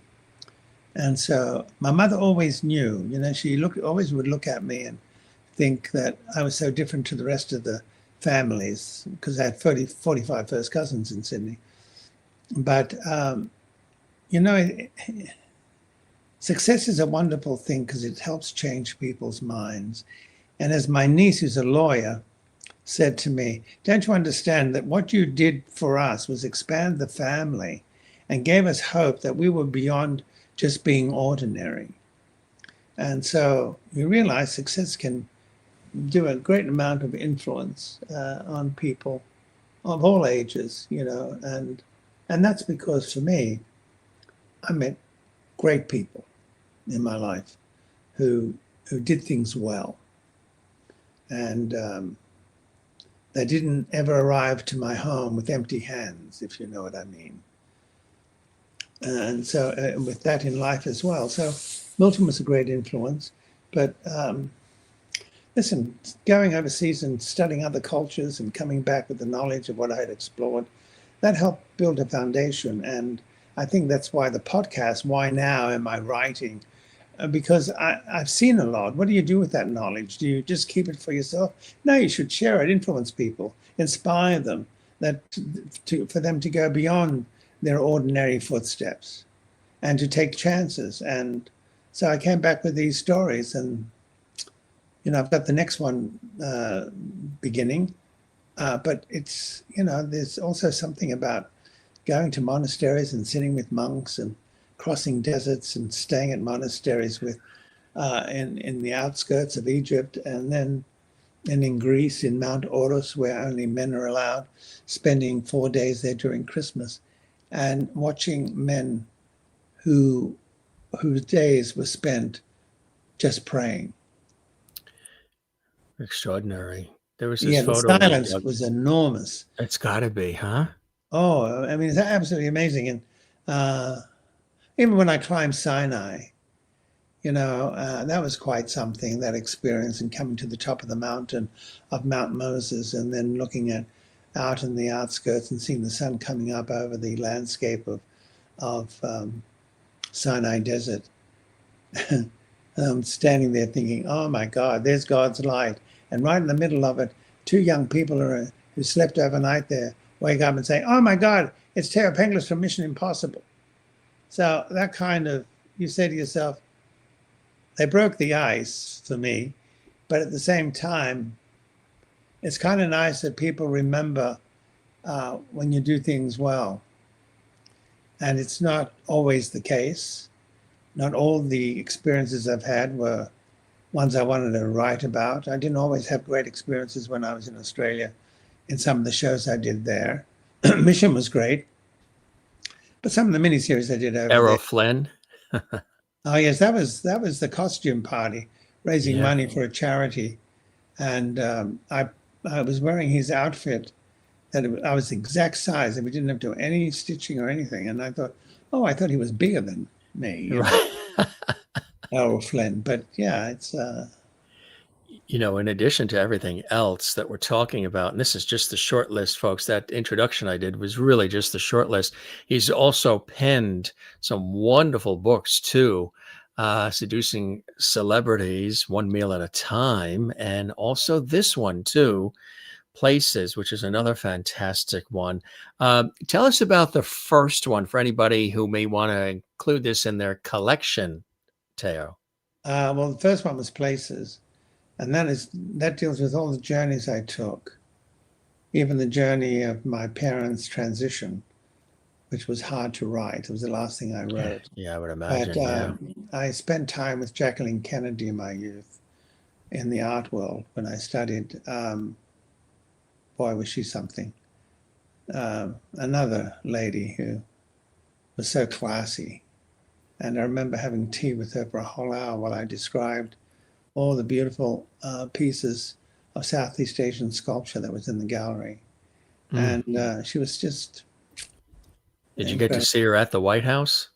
And so my mother always knew, you know, she always would look at me and think that I was so different to the rest of the families, because I had 45 first cousins in Sydney. But, you know, success is a wonderful thing because it helps change people's minds. And as my niece, who's a lawyer, said to me, don't you understand that what you did for us was expand the family and gave us hope that we were beyond just being ordinary. And so you realize success can do a great amount of influence on people of all ages, you know, and that's because for me, I met great people in my life who did things well. And they didn't ever arrive to my home with empty hands, if you know what I mean. And so with that in life as well. So Milton was a great influence. But listen, going overseas and studying other cultures and coming back with the knowledge of what I had explored, that helped build a foundation. And I think that's why the podcast, Why Now Am I Writing? Because I've seen a lot. What do you do with that knowledge? Do you just keep it for yourself? No, you should share it, influence people, inspire them, for them to go beyond their ordinary footsteps and to take chances. And so I came back with these stories, and, you know, I've got the next one beginning, but it's, you know, there's also something about going to monasteries and sitting with monks and crossing deserts and staying at monasteries with in the outskirts of Egypt, and then in Greece, in Mount Oros, where only men are allowed, spending 4 days there during Christmas, and watching men whose days were spent just praying. Extraordinary. There was this The photo. silence was enormous. It's got to be, huh? Oh, I mean, it's absolutely amazing. And even when I climbed Sinai, you know, that was quite something, that experience, and coming to the top of the mountain of Mount Moses, and then looking out in the outskirts and seeing the sun coming up over the landscape of Sinai Desert. And I'm standing there thinking, oh my God, there's God's light. And right in the middle of it, 2 young people who slept overnight there wake up and say, oh my God, it's Thaao Penghlis from Mission Impossible. So that kind of, you say to yourself, they broke the ice for me, but at the same time, it's kind of nice that people remember when you do things well. And it's not always the case. Not all the experiences I've had were ones I wanted to write about. I didn't always have great experiences when I was in Australia in some of the shows I did there. Mission was great. But some of the miniseries I did over Errol there. Flynn. Oh yes, that was the costume party, raising money for a charity, and I was wearing his outfit that I was the exact size, and we didn't have to do any stitching or anything. And I thought he was bigger than me, Right. Errol Flynn. But yeah, it's In addition to everything else that we're talking about, and this is just the short list, folks, that introduction I did was really just the short list. He's also penned some wonderful books too, Seducing Celebrities, One Meal at a Time, and also this one too, Places, which is another fantastic one. Tell us about the first one for anybody who may want to include this in their collection, Thaao. Well, the first one was Places, and that deals with all the journeys I took, even the journey of my parents' transition, which was hard to write. It was the last thing I wrote. Yeah, I would imagine. But I spent time with Jacqueline Kennedy in my youth in the art world when I studied. Boy, was she something. Another lady who was so classy. And I remember having tea with her for a whole hour while I described all the beautiful pieces of Southeast Asian sculpture that was in the gallery. And she was just... Did you get to see her at the White House?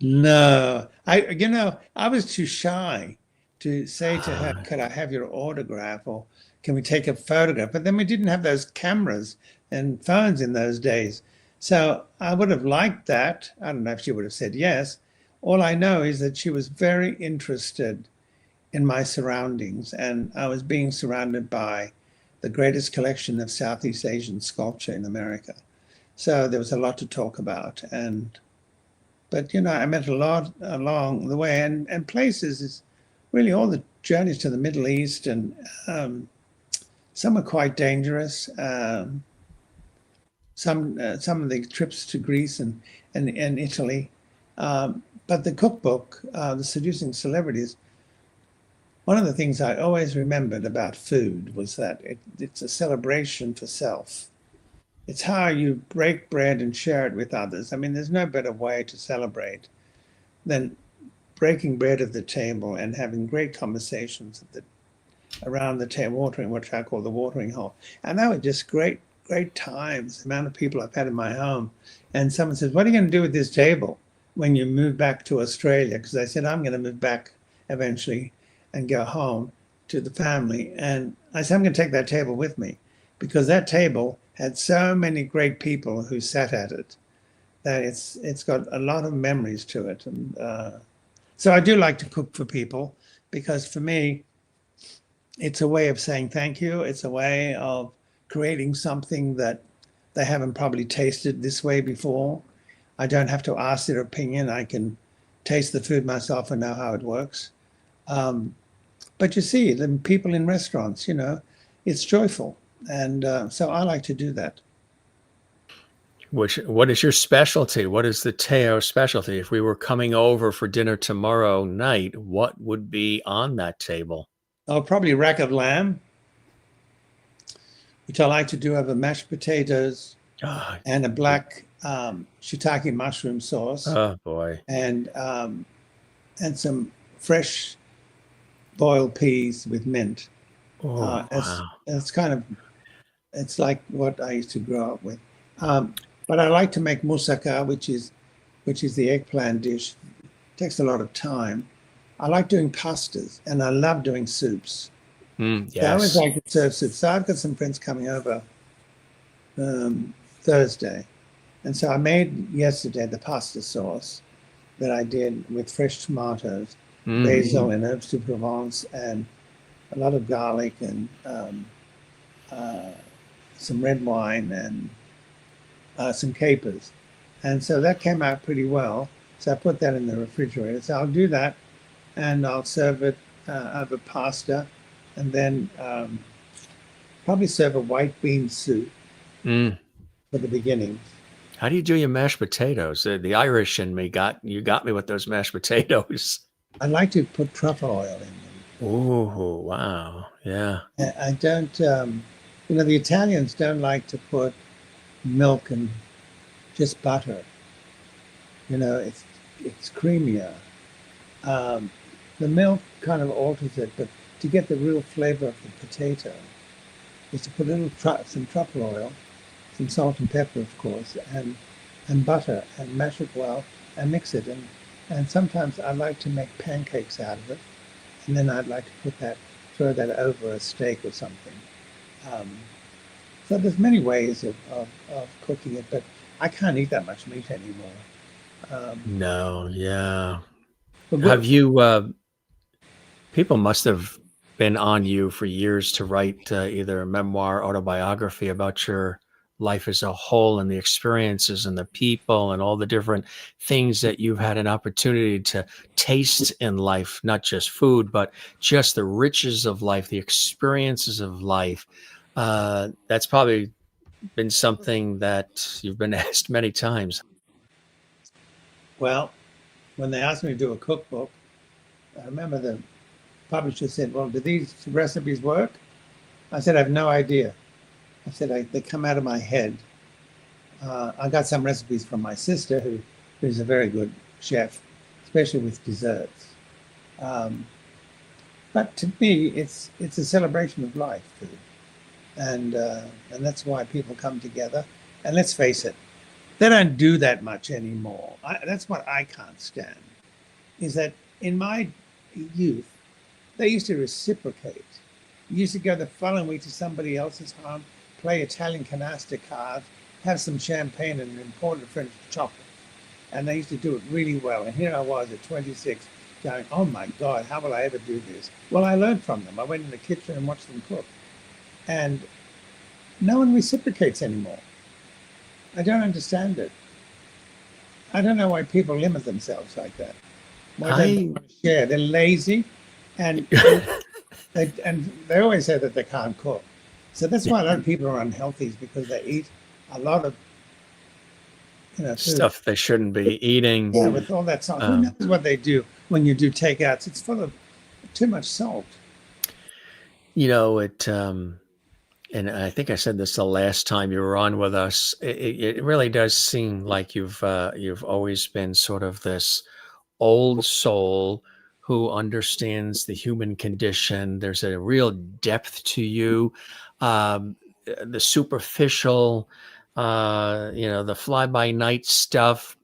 No. I was too shy to say to her, could I have your autograph, or can we take a photograph? But then we didn't have those cameras and phones in those days. So I would have liked that. I don't know if she would have said yes. All I know is that she was very interested in my surroundings, and I was being surrounded by the greatest collection of Southeast Asian sculpture in America. So there was a lot to talk about. But I met a lot along the way, and Places is really all the journeys to the Middle East, and some are quite dangerous. Some of the trips to Greece and Italy. But the cookbook, The Seducing Celebrities, one of the things I always remembered about food was that it's a celebration for self. It's how you break bread and share it with others. I mean, there's no better way to celebrate than breaking bread at the table and having great conversations around the table, watering, which I call the watering hole. And that was just great times, the amount of people I've had in my home. And someone says, what are you going to do with this table when you move back to Australia? Because I said, I'm going to move back eventually and go home to the family. And I said, I'm going to take that table with me, because that table had so many great people who sat at it that it's got a lot of memories to it. And so I do like to cook for people, because for me, it's a way of saying thank you. It's a way of creating something that they haven't probably tasted this way before. I don't have to ask their opinion. I can taste the food myself and know how it works. But you see, the people in restaurants, it's joyful. And so I like to do that. What is your specialty? What is the Thaao specialty? If we were coming over for dinner tomorrow night, what would be on that table? Oh, probably rack of lamb, which I like to do over mashed potatoes and a black shiitake mushroom sauce. Oh boy! And some fresh boiled peas with mint. Oh, wow. It's like what I used to grow up with. But I like to make moussaka, which is the eggplant dish. It takes a lot of time. I like doing pastas, and I love doing soups. Yes. So I always like to serve soups. So I've got some friends coming over Thursday. And so I made yesterday the pasta sauce that I did with fresh tomatoes, basil and herbs de Provence, and a lot of garlic, and some red wine, and some capers. And so that came out pretty well. So I put that in the refrigerator. So I'll do that, and I'll serve it over pasta, and then probably serve a white bean soup for the beginning. How do you do your mashed potatoes? The Irish in me got me with those mashed potatoes. I like to put truffle oil in them. Oh, wow. Yeah. I don't, the Italians don't like to put milk and just butter. It's creamier. The milk kind of alters it, but to get the real flavor of the potato is to put some truffle oil, some salt and pepper, of course, and butter, and mash it well and mix it. And sometimes I like to make pancakes out of it, and then I'd like to put that throw that over a steak or something. So there's many ways of cooking it, but I can't eat that much meat anymore. No, yeah. But Have you, people must have been on you for years to write either a memoir, autobiography about your life as a whole and the experiences and the people and all the different things that you've had an opportunity to taste in life, not just food, but just the riches of life, the experiences of life. That's probably been something that you've been asked many times. well, when they asked me to do a cookbook, I remember the publisher said, "Well, do these recipes work?" I said, "I have no idea." I said, "They come out of my head." I got some recipes from my sister, who's a very good chef, especially with desserts. Um, but to me, it's a celebration of life, too, and that's why people come together. And let's face it, they don't do that much anymore. That's what I can't stand. Is that in my youth, they used to reciprocate. You used to go the following week to somebody else's home, play Italian canasta cards, have some champagne and imported French chocolate. And they used to do it really well. And here I was at 26 going, oh my God, how will I ever do this? Well, I learned from them. I went in the kitchen and watched them cook. And no one reciprocates anymore. I don't understand it. I don't know why people limit themselves like that. Why they don't I want to share. They're lazy and they always say that they can't cook. So that's why a lot of people are unhealthy, is because they eat a lot of food. stuff they shouldn't be eating. Yeah, with all that salt. Who Um, knows what they do when you do takeouts? It's full of too much salt. it, and I think I said this the last time you were on with us. It really does seem like you've always been sort of this old soul who understands the human condition. There's a real depth to you. The superficial, the fly by night stuff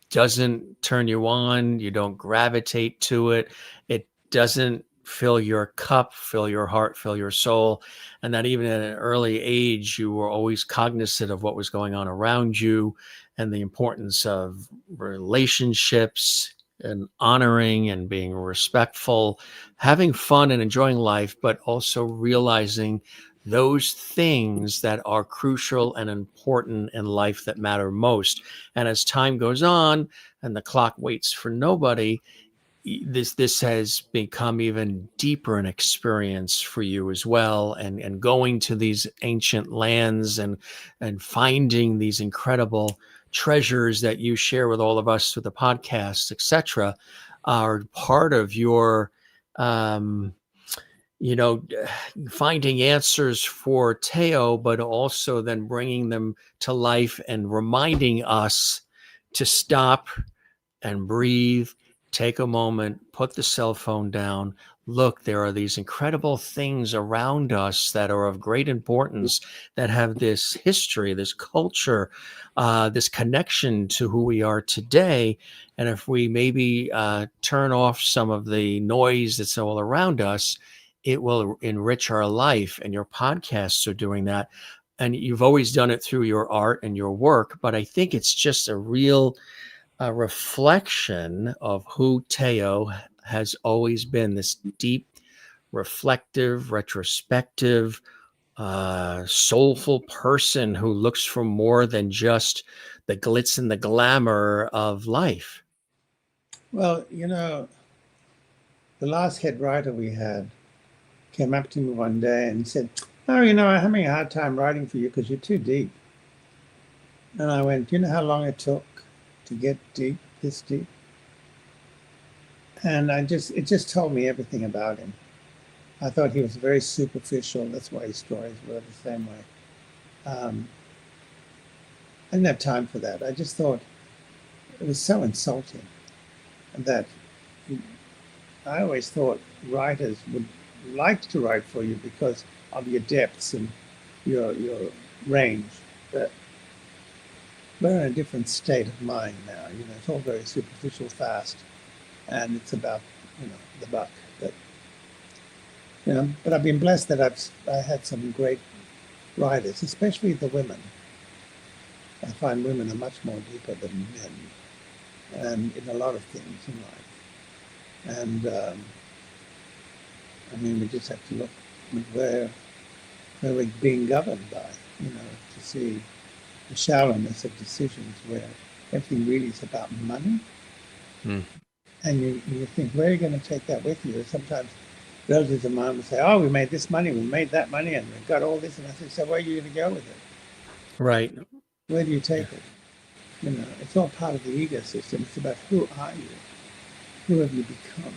doesn't turn you on. You don't gravitate to it. It doesn't fill your cup, fill your heart, fill your soul. And that even at an early age, you were always cognizant of what was going on around you and the importance of relationships and honoring and being respectful, having fun and enjoying life, but also realizing those things that are crucial and important in life that matter most. And as time goes on and the clock waits for nobody, this has become even deeper an experience for you as well, and going to these ancient lands and finding these incredible treasures that you share with all of us through the podcast, etc., are part of your um you know, finding answers for Thaao, but also then bringing them to life and reminding us to stop and breathe, take a moment, put the cell phone down. Look, there are these incredible things around us that are of great importance, that have this history, this culture, this connection to who we are today. And if we maybe turn off some of the noise that's all around us, it will enrich our life. And your podcasts are doing that. And you've always done it through your art and your work. But I think it's just a reflection of who Thaao has always been, this deep, reflective, retrospective, soulful person who looks for more than just the glitz and the glamour of life. Well, the last head writer we had came up to me one day and said, "Oh, I'm having a hard time writing for you because you're too deep." And I went, "Do you know how long it took to get deep, this deep?" And it just told me everything about him. I thought he was very superficial. That's why his stories were the same way. I didn't have time for that. I just thought it was so insulting that I always thought writers would like to write for you because of your depths and your range. But we're in a different state of mind now. It's all very superficial, fast, and it's about the buck. But But I've been blessed that I had some great writers, especially the women. I find women are much more deeper than men, and in a lot of things in life. And I mean, we just have to look at where we're being governed by, to see the shallowness of decisions where everything really is about money. Mm. And you think, where are you going to take that with you? Sometimes relatives of mine will say, oh, we made this money, we made that money, and we got all this. And I say, so where are you going to go with it? Right. Where do you take it? It's all part of the ecosystem. It's about who are you? Who have you become?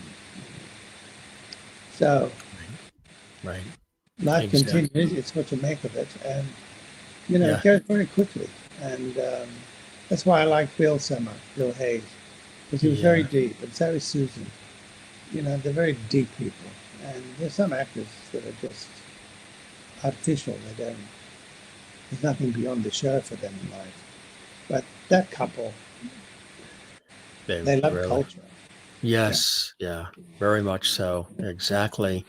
So Right. life Exactly. continues. It's what you make of it. And, it goes very quickly. And that's why I like Bill Hayes, because he was very deep and so is Susan. They're very deep people. And there's some actors that are just artificial. There's nothing beyond the show for them in life. But that couple, they love really, culture. yes, yeah, very much so. Exactly.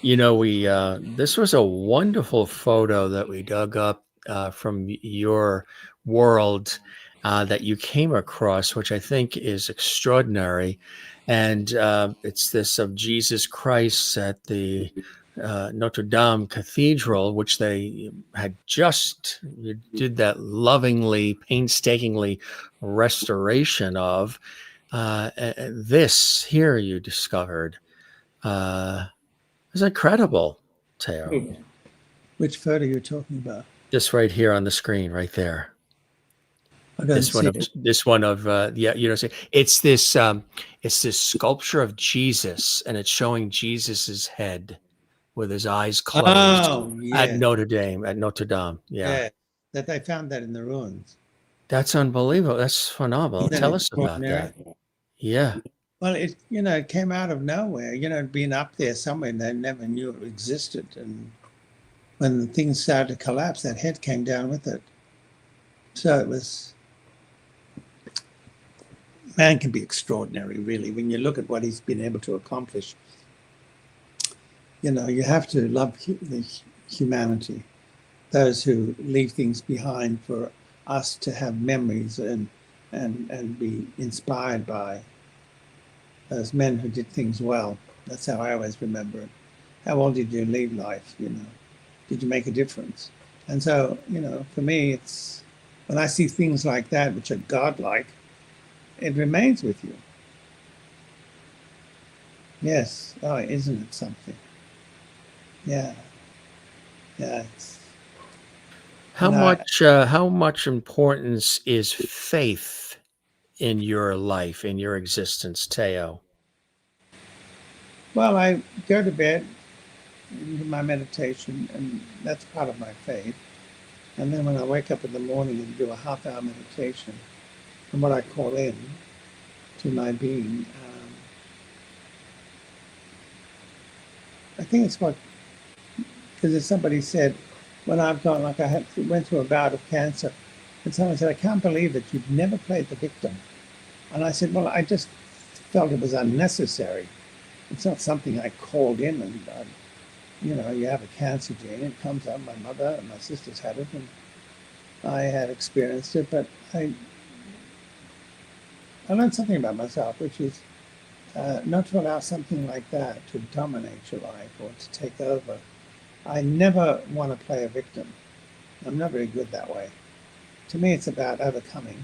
This was a wonderful photo that we dug up from your world that you came across, which I think is extraordinary. And it's this of Jesus Christ at the Notre Dame Cathedral, which they had you did that lovingly, painstakingly restoration of. This here you discovered. It's incredible, Thaao. Which photo you're talking about? This right here on the screen, right there. I don't see it. This one of it's this sculpture of Jesus, and it's showing Jesus's head with his eyes closed at Notre Dame. Yeah, that they found that in the ruins. that's unbelievable. That's phenomenal. Tell us about that. Yeah. Well, it came out of nowhere. Being up there somewhere, and they never knew it existed. And when things started to collapse, that head came down with it. So it was. Man can be extraordinary, really, when you look at what he's been able to accomplish. You have to love the humanity, those who leave things behind for us to have memories and be inspired by. Those men who did things well. That's how I always remember it. How well did you leave life? Did you make a difference? And so, for me, it's when I see things like that, which are godlike, it remains with you. Yes. Oh, isn't it something? Yeah. Yeah. How much importance is faith in your life, in your existence, Thaao? Well, I go to bed, do my meditation, and that's part of my faith. And then when I wake up in the morning and do a half-hour meditation, and what I call in to my being, I think it's because as somebody said, when I've gone, like went through a bout of cancer, and someone said, I can't believe that you've never played the victim. And I said, well, I just felt it was unnecessary. It's not something I called in and, you have a cancer gene, it comes out. My mother and my sisters had it, and I had experienced it, but I learned something about myself, which is not to allow something like that to dominate your life or to take over. I never want to play a victim. I'm not very good that way. To me, it's about overcoming.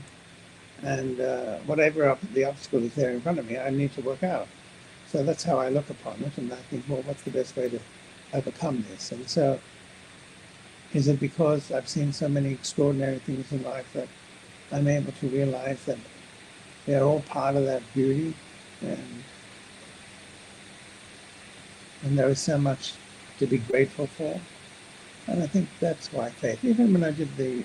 And whatever the obstacle is there in front of me, I need to work out. So that's how I look upon it. And I think, well, what's the best way to overcome this? And so is it because I've seen so many extraordinary things in life that I'm able to realize that they're all part of that beauty, and there is so much to be grateful for. And I think that's why faith, even when I did the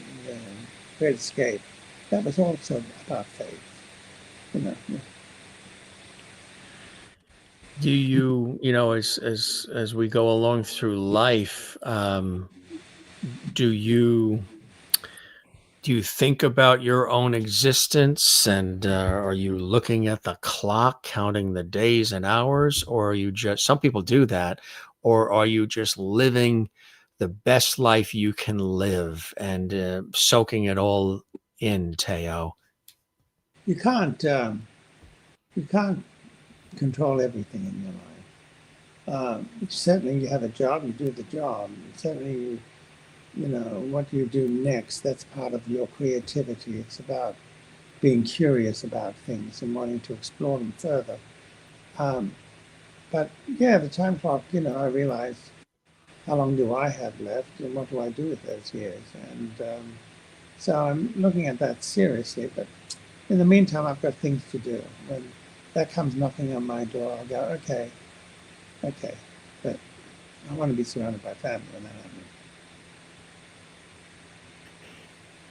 Great Escape, that was also about faith. Do you, as we go along through life, do you think about your own existence, and are you looking at the clock, counting the days and hours, or are you just, some people do that, or are you just living the best life you can live and soaking it all in, Thaao? You can't control everything in your life. Certainly, you have a job, you do the job. Certainly, you know what you do next. That's part of your creativity. It's about being curious about things and wanting to explore them further. Um, but yeah, the time clock. I realized how long do I have left, and what do I do with those years? And so I'm looking at that seriously. But in the meantime, I've got things to do. When that comes knocking on my door, I'll go, okay, okay. But I want to be surrounded by family when that happens.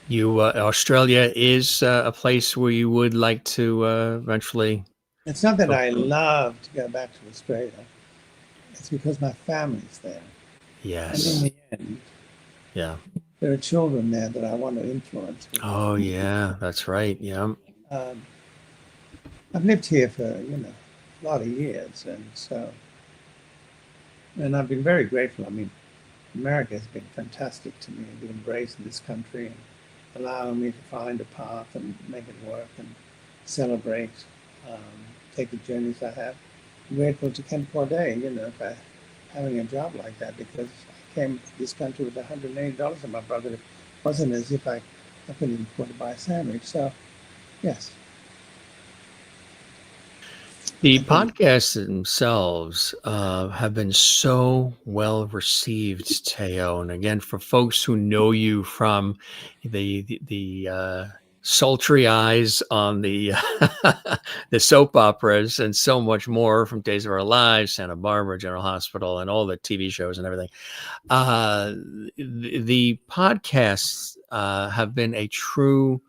Australia is a place where you would like to eventually It's not that go. I love to go back to Australia. It's because my family's there. And in Yes. the end, Yeah. there are children there that I want to influence. Oh, yeah, that's right. Yeah. Um, I've lived here for, a lot of years. And I've been very grateful. I mean, America has been fantastic to me, the embrace of this country and allowing me to find a path and make it work and celebrate, um, take the journeys I have. I'm grateful to Ken Corday, for having a job like that, because I came to this country with $180 in my pocket. It wasn't as if I couldn't afford to buy a sandwich. So, yes. The podcasts themselves have been so well received, Thaao. And again, for folks who know you from the sultry eyes on the the soap operas and so much more, from Days of Our Lives, Santa Barbara, General Hospital, and all the TV shows and everything, the podcasts have been a true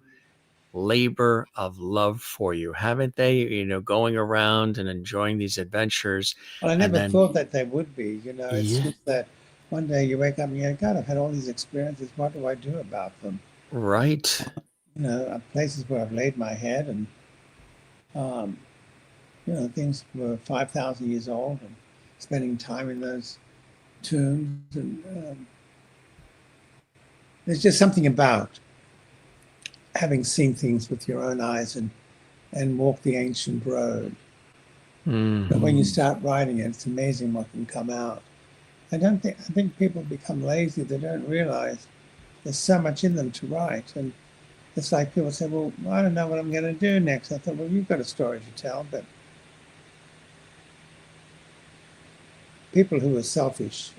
labor of love for you, haven't they? Going around and enjoying these adventures, Well, I and never then thought that they would be. It's yeah, just that one day you wake up and you go, God, I've had all these experiences. What do I do about them? right. Places where I've laid my head and, um, things were 5,000 years old and spending time in those tombs. And there's just something about having seen things with your own eyes and walked the ancient road. But when you start writing it, it's amazing what can come out. I think people become lazy. They don't realize there's so much in them to write. And it's like people say, well, I don't know what I'm going to do next. I thought, well, you've got a story to tell, but people who are selfish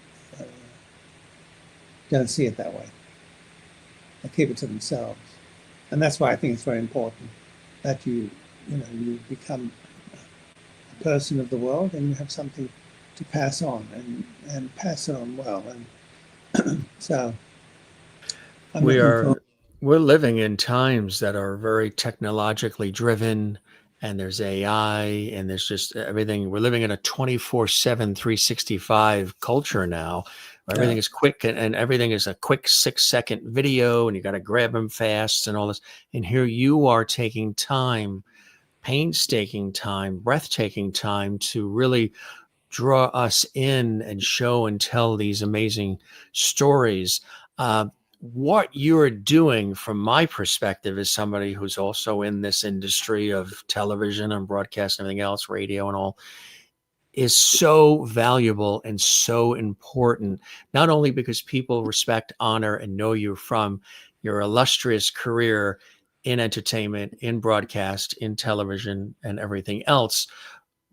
don't see it that way. They keep it to themselves. And that's why I think it's very important that you become a person of the world and you have something to pass on and pass it on well. And so I'm we looking for. are we're living in times that are very technologically driven, and there's AI, and there's just everything. We're living in a 24/7 365 culture now, where Yeah. everything is quick, and everything is a quick 6-second video, and you got to grab them fast and all this. And here you are taking time, painstaking time, breathtaking time, to really draw us in and show and tell these amazing stories. What you're doing, from my perspective, as somebody who's also in this industry of television and broadcast and everything else, radio and all, is so valuable and so important, not only because people respect, honor, and know you from your illustrious career in entertainment, in broadcast, in television, and everything else,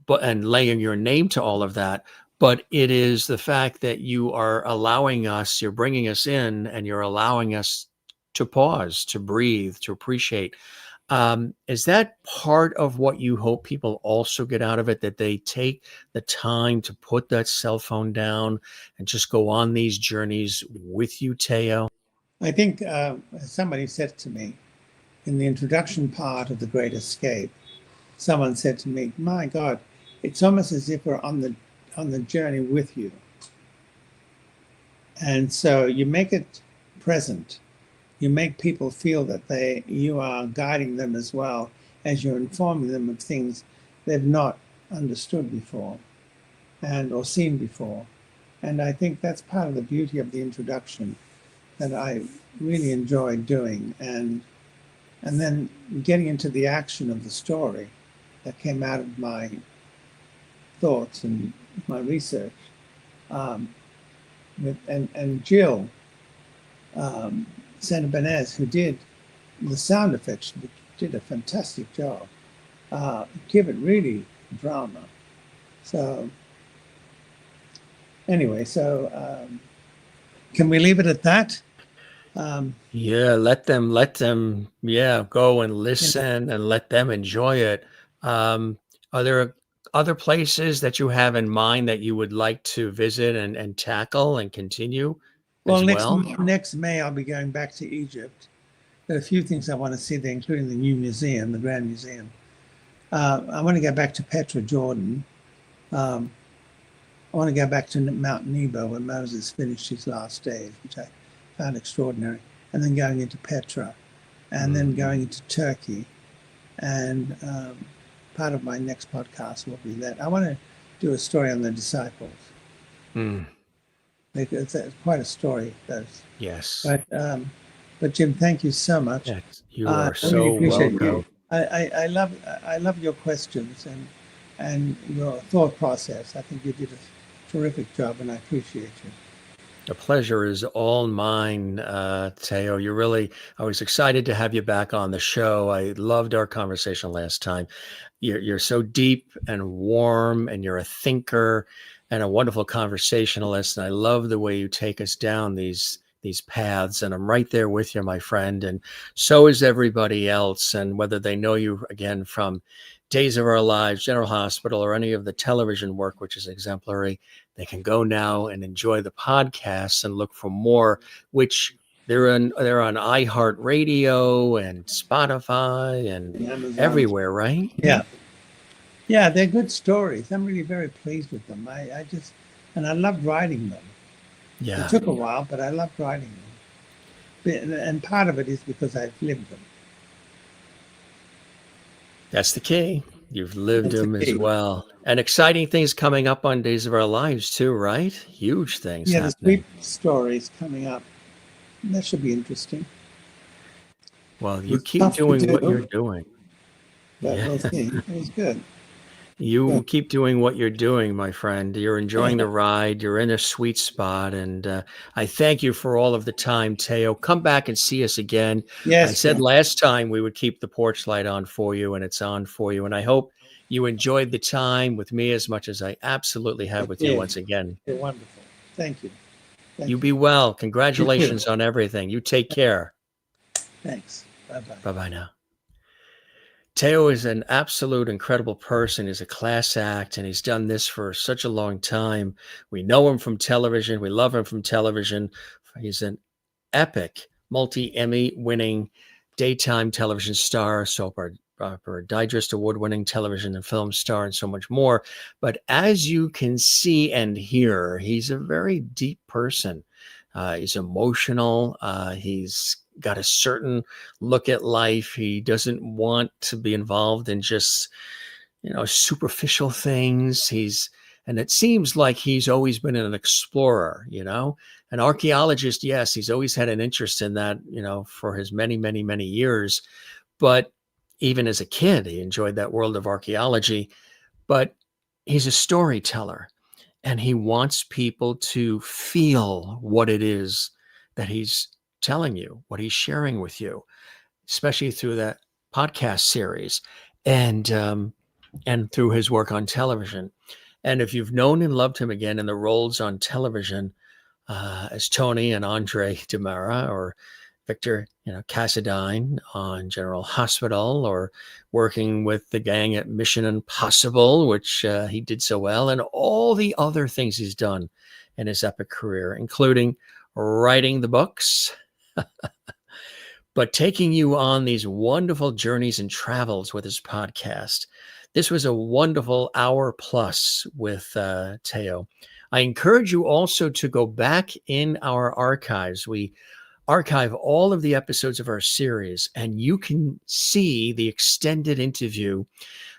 but and laying your name to all of that, but it is the fact that you are allowing us, you're bringing us in, and you're allowing us to pause, to breathe, to appreciate. Is that part of what you hope people also get out of it, that they take the time to put that cell phone down and just go on these journeys with you, Thaao? I think somebody said to me in the introduction part of The Great Escape, someone said to me, my God, it's almost as if we're on the journey with you. And so you make it present. You make people feel that you are guiding them as well as you're informing them of things they've not understood before or seen before. And I think that's part of the beauty of the introduction that I really enjoyed doing. And then getting into the action of the story that came out of my thoughts and my research. And Jill Santabanez, who did the sound effects, did a fantastic job. Give it really drama. So anyway, can we leave it at that? Yeah, let them, yeah, go and listen and let them enjoy it. Are there other places that you have in mind that you would like to visit and tackle and continue Well, as well? next May, I'll be going back to Egypt. There are a few things I want to see there, including the new museum, the Grand Museum. I want to go back to Petra, Jordan. I want to go back to Mount Nebo where Moses finished his last days, which I found extraordinary. And then going into Petra, and then going into Turkey. And part of my next podcast will be that. I want to do a story on the disciples. It's quite a really those. Yes. But Jim, thank you so much. Yes, you are I so really appreciate welcome. I love your questions and your thought process. I think you did a terrific job, and I appreciate you. The pleasure is all mine, Thaao. I was excited to have you back on the show. I loved our conversation last time. You're so deep and warm, and you're a thinker and a wonderful conversationalist. And I love the way you take us down these paths. And I'm right there with you, my friend. And so is everybody else. And whether they know you again from Days of Our Lives, General Hospital, or any of the television work, which is exemplary, they can go now and enjoy the podcasts and look for more, which they're on iHeartRadio and Spotify and Amazon. Everywhere, right? Yeah, they're good stories. I'm really very pleased with them. I loved writing them. Yeah. It took a while, but I loved writing them. And part of it is because I've lived them. That's the key. You've lived them as well. And exciting things coming up on Days of Our Lives too, right? Huge things happening. There's 3 stories coming up. That should be interesting. Well, you keep doing what you're doing. But we'll see. It was good. You keep doing what you're doing, my friend. You're enjoying the ride. You're in a sweet spot. And I thank you for all of the time, Thaao. Come back and see us again. Yes. I said last time we would keep the porch light on for you, and it's on for you. And I hope you enjoyed the time with me as much as I absolutely have with you once again. You're wonderful. Thank you. You be well. Congratulations on everything. You take care. Thanks. Bye-bye. Bye-bye now. Thaao is an absolute incredible person. He's a class act, and he's done this for such a long time. We know him from television. We love him from television. He's an epic multi-Emmy winning daytime television star, soap opera digest award-winning television and film star, and so much more. But as you can see and hear, he's a very deep person. He's emotional. He's got a certain look at life. He doesn't want to be involved in just, superficial things. And it seems like he's always been an explorer, an archaeologist. Yes, he's always had an interest in that, for his many, many, many years. But even as a kid, he enjoyed that world of archaeology. But he's a storyteller, and he wants people to feel what it is that he's telling you, what he's sharing with you, especially through that podcast series and through his work on television. And if you've known and loved him again in the roles on television as Tony and Andre DiMera, or Victor, Cassadine on General Hospital, or working with the gang at Mission Impossible, which he did so well, and all the other things he's done in his epic career, including writing the books, but taking you on these wonderful journeys and travels with his podcast. This was a wonderful hour plus with Thaao. I encourage you also to go back in our archives. We archive all of the episodes of our series, and you can see the extended interview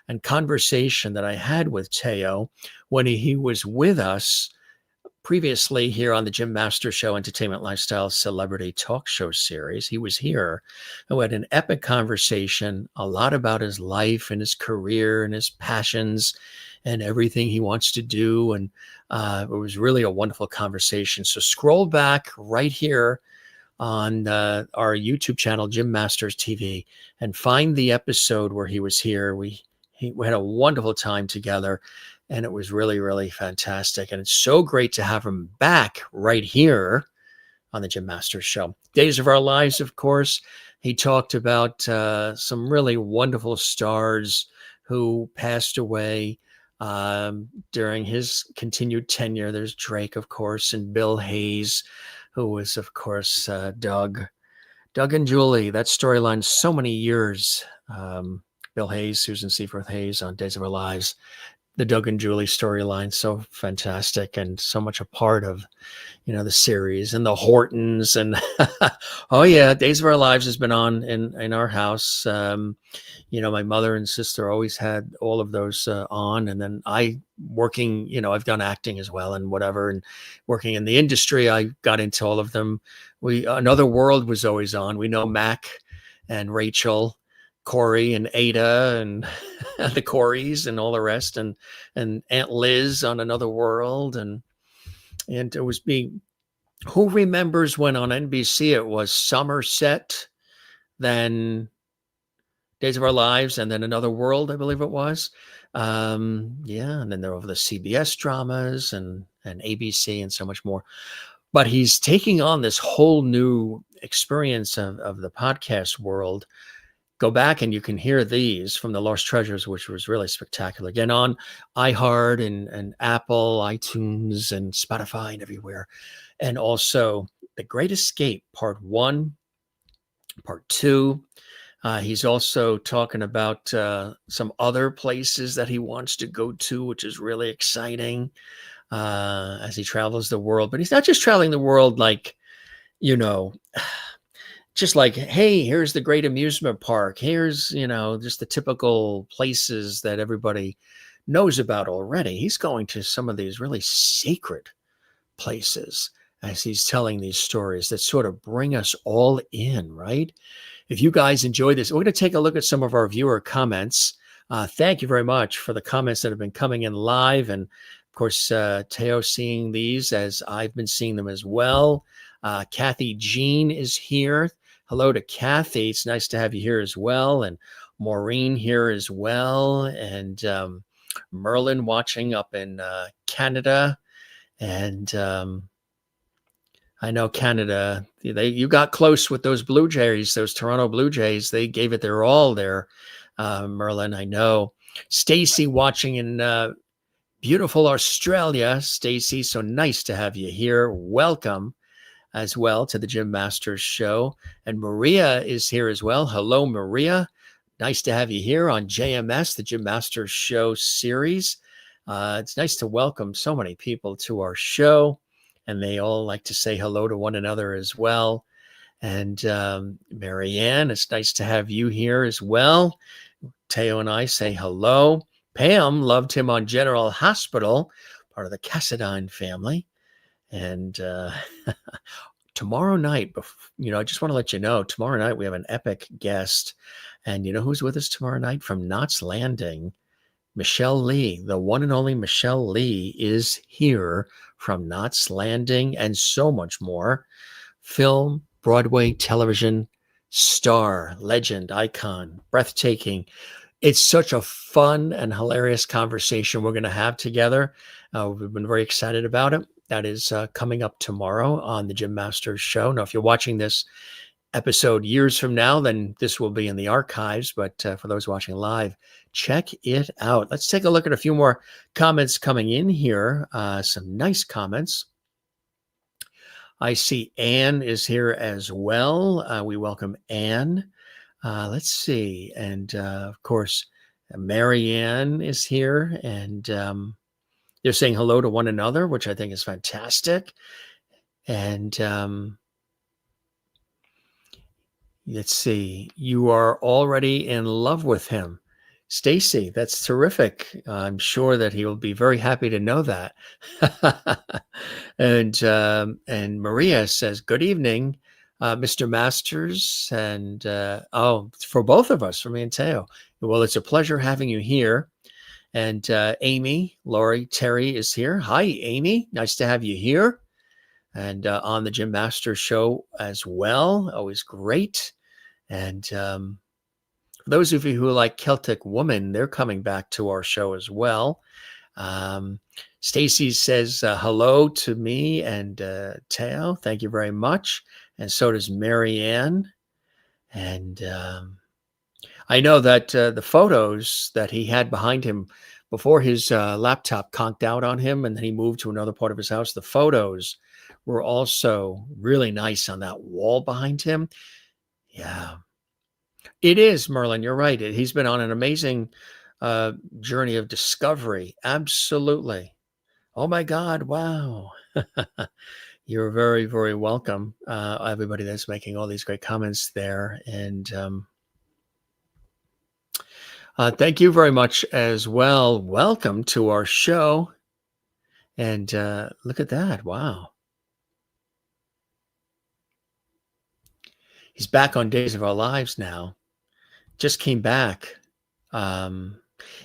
and conversation that I had with Thaao when he was with us previously here on the Jim Master Show Entertainment Lifestyle Celebrity Talk Show series. He was here and we had an epic conversation, a lot about his life and his career and his passions and everything he wants to do. And it was really a wonderful conversation. So scroll back right here on our YouTube channel, Jim Masters TV, and find the episode where he was here. We had a wonderful time together. And it was really, really fantastic. And it's so great to have him back right here on the Jim Masters Show. Days of Our Lives, of course. He talked about some really wonderful stars who passed away during his continued tenure. There's Drake, of course, and Bill Hayes, who was, of course, Doug and Julie. That storyline, so many years. Bill Hayes, Susan Seaforth Hayes on Days of Our Lives. The Doug and Julie storyline, so fantastic and so much a part of, the series, and the Hortons and oh yeah, Days of Our Lives has been on in our house. My mother and sister always had all of those on, and then I working, I've done acting as well and whatever, and working in the industry, I got into all of them. Another World was always on. We know Mac and Rachel, Corey and Ada and the Coreys and all the rest, and Aunt Liz on Another World, and it was being, who remembers when on NBC it was Somerset, then Days of Our Lives, and then Another World, I believe it was. And then there were the CBS dramas and ABC and so much more. But he's taking on this whole new experience of the podcast world. Go back and you can hear these from the Lost Treasures, which was really spectacular. Again, on iHeart and Apple, iTunes, and Spotify and everywhere. And also The Great Escape, Part 1, Part 2. He's also talking about some other places that he wants to go to, which is really exciting as he travels the world. But he's not just traveling the world like, just like, hey, here's the great amusement park. Here's, just the typical places that everybody knows about already. He's going to some of these really sacred places as he's telling these stories that sort of bring us all in, right? If you guys enjoy this, we're going to take a look at some of our viewer comments. Thank you very much for the comments that have been coming in live. And of course, Thaao seeing these as I've been seeing them as well. Kathy Jean is here. Hello to Kathy. It's nice to have you here as well. And Maureen here as well. And Merlin watching up in Canada. And I know Canada, you got close with those Blue Jays, those Toronto Blue Jays. They gave it their all there, Merlin, I know. Stacy watching in beautiful Australia. Stacy, so nice to have you here. Welcome as well to the Jim Masters Show. And Maria is here as well. Hello, Maria. Nice to have you here on JMS, the Jim Masters Show series. It's nice to welcome so many people to our show, and they all like to say hello to one another as well. And Marianne, it's nice to have you here as well. Thaao and I say hello. Pam loved him on General Hospital, part of the Cassadine family. And tomorrow night, I just want to let you know, tomorrow night we have an epic guest. And you know who's with us tomorrow night from Knots Landing? Michelle Lee, the one and only Michelle Lee, is here from Knots Landing and so much more. Film, Broadway, television, star, legend, icon, breathtaking. It's such a fun and hilarious conversation we're going to have together. We've been very excited about it. That is coming up tomorrow on the Jim Masters Show. Now, if you're watching this episode years from now, then this will be in the archives. But for those watching live, check it out. Let's take a look at a few more comments coming in here. Some nice comments. I see Anne is here as well. We welcome Anne. Let's see. And of course, Marianne is here. And they're saying hello to one another, which I think is fantastic. And let's see. You are already in love with him. Stacy, that's terrific. I'm sure that he will be very happy to know that. And Maria says, "Good evening, Mr. Masters," and for both of us, for me and Thaao. Well, it's a pleasure having you here. And Amy, Lori, Terry is here. Hi, Amy. Nice to have you here. And on the Jim Masters show as well. Always great. And for those of you who like Celtic Woman, they're coming back to our show as well. Stacy says hello to me and Thaao. Thank you very much. And so does Marianne. And I know that the photos that he had behind him before his laptop conked out on him and then he moved to another part of his house, the photos were also really nice on that wall behind him. Yeah. It is, Merlin. You're right. He's been on an amazing journey of discovery. Absolutely. Oh, my God. Wow. You're very, very welcome. Everybody that's making all these great comments there. And thank you very much as well. Welcome to our show. And look at that. Wow. He's back on Days of Our Lives now. Just came back.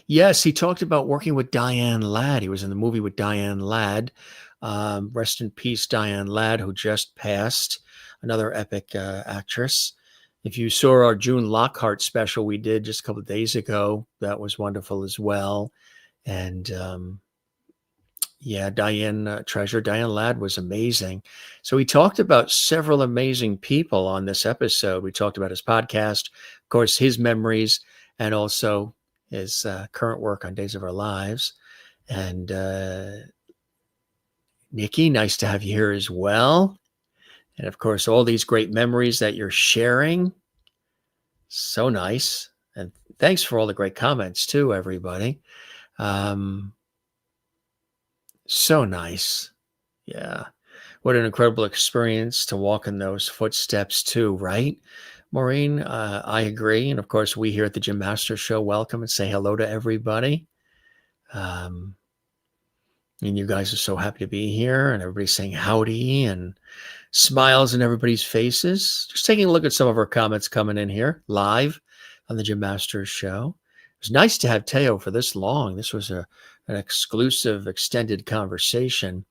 Yes, he talked about working with Diane Ladd. He was in the movie with Diane Ladd. Rest in peace, Diane Ladd, who just passed. Another epic actress. If you saw our June Lockhart special we did just a couple of days ago, that was wonderful as well. And Diane Ladd was amazing. So we talked about several amazing people on this episode. We talked about his podcast, of course, his memories, and also his current work on Days of Our Lives. And Nikki, nice to have you here as well. And of course, all these great memories that you're sharing. So nice. And thanks for all the great comments too, everybody. So nice. Yeah. What an incredible experience to walk in those footsteps too, right? Maureen, I agree. And of course, we here at the Jim Masters Show welcome and say hello to everybody. And you guys are so happy to be here and everybody's saying howdy and smiles in everybody's faces. Just taking a look at some of our comments coming in here live on the Jim Masters Show. It was nice to have Thaao for this long. This was an exclusive, extended conversation.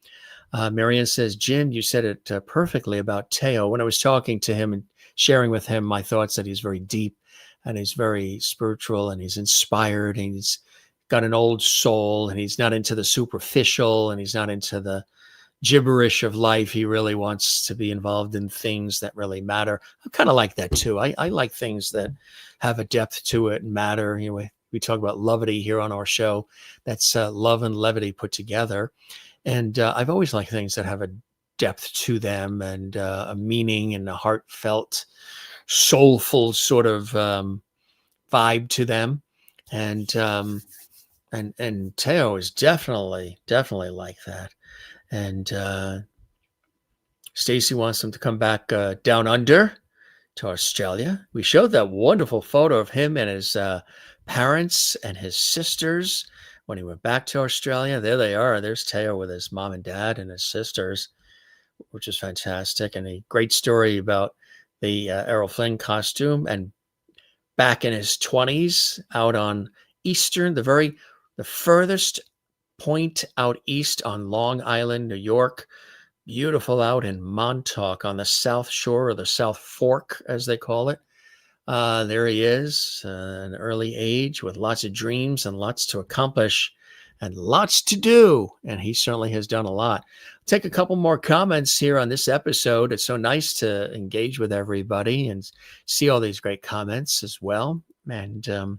Marianne says, Jim, you said it perfectly about Thaao. When I was talking to him and sharing with him my thoughts that he's very deep and he's very spiritual and he's inspired and he's got an old soul and he's not into the superficial and he's not into the gibberish of life. He really wants to be involved in things that really matter. I kind of like that too. I like things that have a depth to it and matter. You know, we talk about levity here on our show. That's love and levity put together. And I've always liked things that have a depth to them and a meaning and a heartfelt, soulful sort of vibe to them. And Thaao is definitely like that. And Stacy wants them to come back down under to Australia. We showed that wonderful photo of him and his parents and his sisters when he went back to Australia. There they are. There's Thaao with his mom and dad and his sisters, which is fantastic. And a great story about the Errol Flynn costume. And back in his 20s, out on Eastern, the furthest point out east on Long Island, New York, beautiful out in Montauk on the South Shore or the South Fork, as they call it. There he is, an early age with lots of dreams and lots to accomplish and lots to do. And he certainly has done a lot. Take a couple more comments here on this episode. It's so nice to engage with everybody and see all these great comments as well. And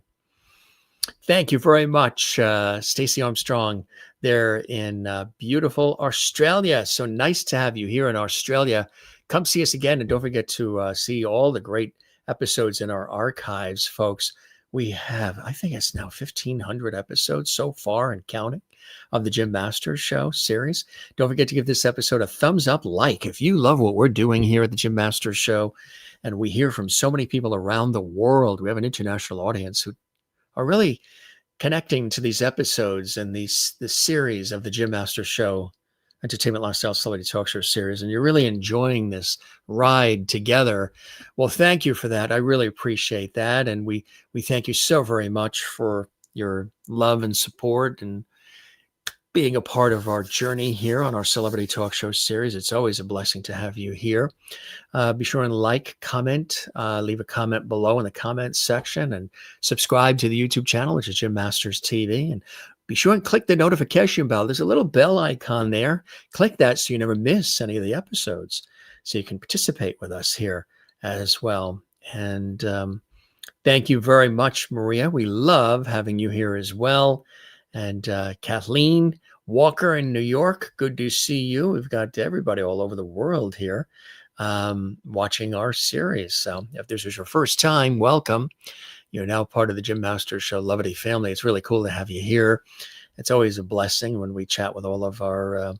thank you very much, Stacey Armstrong, there in beautiful Australia. So nice to have you here in Australia. Come see us again. And don't forget to see all the great episodes in our archives, folks. We have, I think it's now 1,500 episodes so far and counting of the Jim Masters Show series. Don't forget to give this episode a thumbs up like if you love what we're doing here at the Jim Masters Show. And we hear from so many people around the world. We have an international audience who are really connecting to these episodes and this series of the Jim Master Show Entertainment Lifestyle Celebrity Talk Show series, and you're really enjoying this ride together. Well, thank you for that. I really appreciate that, and we thank you so very much for your love and support and being a part of our journey here on our Celebrity Talk Show series. It's always a blessing to have you here. Be sure and like, comment, leave a comment below in the comments section, and subscribe to the YouTube channel, which is Jim Masters TV. And be sure and click the notification bell. There's a little bell icon there. Click that so you never miss any of the episodes, so you can participate with us here as well. And thank you very much, Maria. We love having you here as well. And Kathleen Walker in New York, good to see you. We've got everybody all over the world here watching our series. So if this is your first time, welcome. You're now part of the Jim Masters Show Levity family. It's really cool to have you here. It's always a blessing when we chat with all of our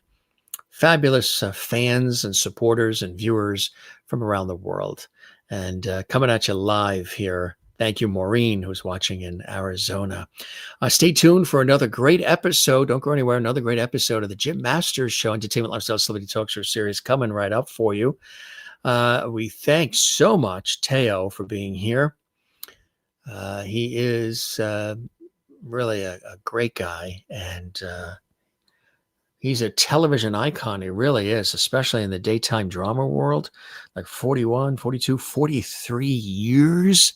fabulous fans and supporters and viewers from around the world. And coming at you live here. Thank you, Maureen, who's watching in Arizona. Stay tuned for another great episode. Don't go anywhere. Another great episode of the Jim Masters Show Entertainment Lifestyle Celebrity Talk Show series coming right up for you. We thank so much Thaao for being here. He is really a great guy, and he's a television icon. He really is, especially in the daytime drama world, like 41, 42, 43 years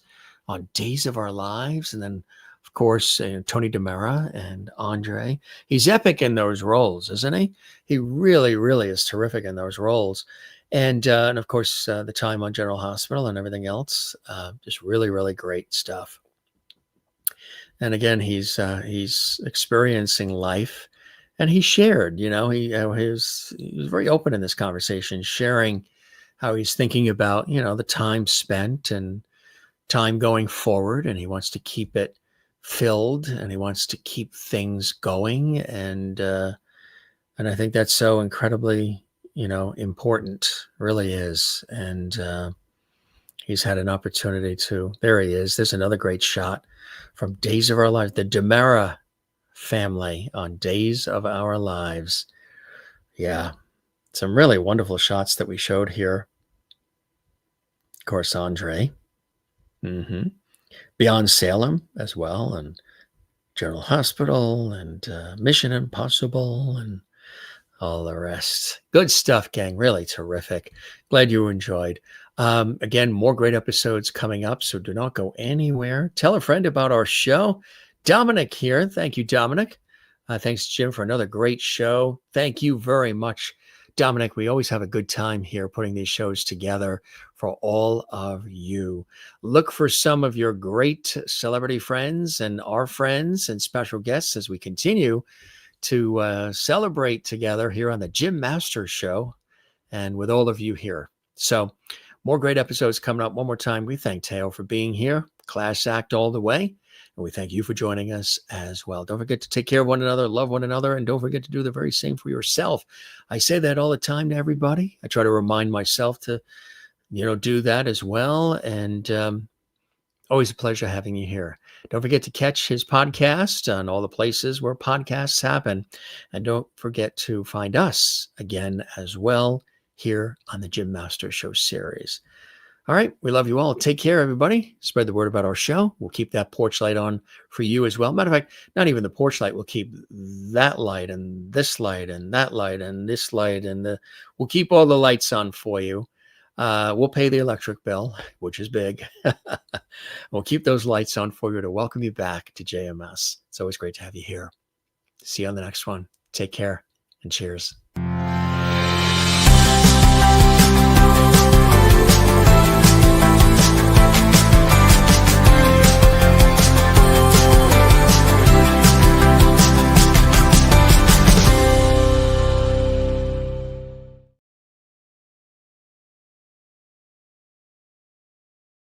on Days of Our Lives. And then, of course, Tony DiMera and Andre. He's epic in those roles, isn't he? He really, really is terrific in those roles. And of course, the time on General Hospital and everything else, just really, really great stuff. And again, he's experiencing life, and he shared. He was very open in this conversation, sharing how he's thinking about the time spent and time going forward, and he wants to keep it filled, and he wants to keep things going, and I think that's so incredibly important, really is. And he's had an opportunity to. There he is. There's another great shot from Days of Our Lives, the DiMera family on Days of Our Lives. Yeah, some really wonderful shots that we showed here. Of course, Andre. Beyond Salem as well, and General Hospital, and Mission Impossible, and all the rest. Good stuff, gang. Really terrific. Glad you enjoyed. Again, more great episodes coming up, so do not go anywhere. Tell a friend about our show. Dominic here. Thank you, Dominic. Thanks, Jim, for another great show. Thank you very much, Dominic. We always have a good time here putting these shows together for all of you. Look for some of your great celebrity friends and our friends and special guests as we continue to celebrate together here on the Jim Masters Show and with all of you here. So more great episodes coming up. One more time, we thank Thaao for being here. Class act all the way. And we thank you for joining us as well. Don't forget to take care of one another, love one another, and don't forget to do the very same for yourself. I say that all the time to everybody. I try to remind myself to, do that as well. And always a pleasure having you here. Don't forget to catch his podcast on all the places where podcasts happen. And don't forget to find us again as well here on the Jim Masters Show series. All right. We love you all. Take care, everybody. Spread the word about our show. We'll keep that porch light on for you as well. Matter of fact, not even the porch light. We'll keep that light and this light and that light and this light. And we'll keep all the lights on for you. We'll pay the electric bill, which is big. We'll keep those lights on for you to welcome you back to JMS. It's always great to have you here. See you on the next one. Take care and cheers.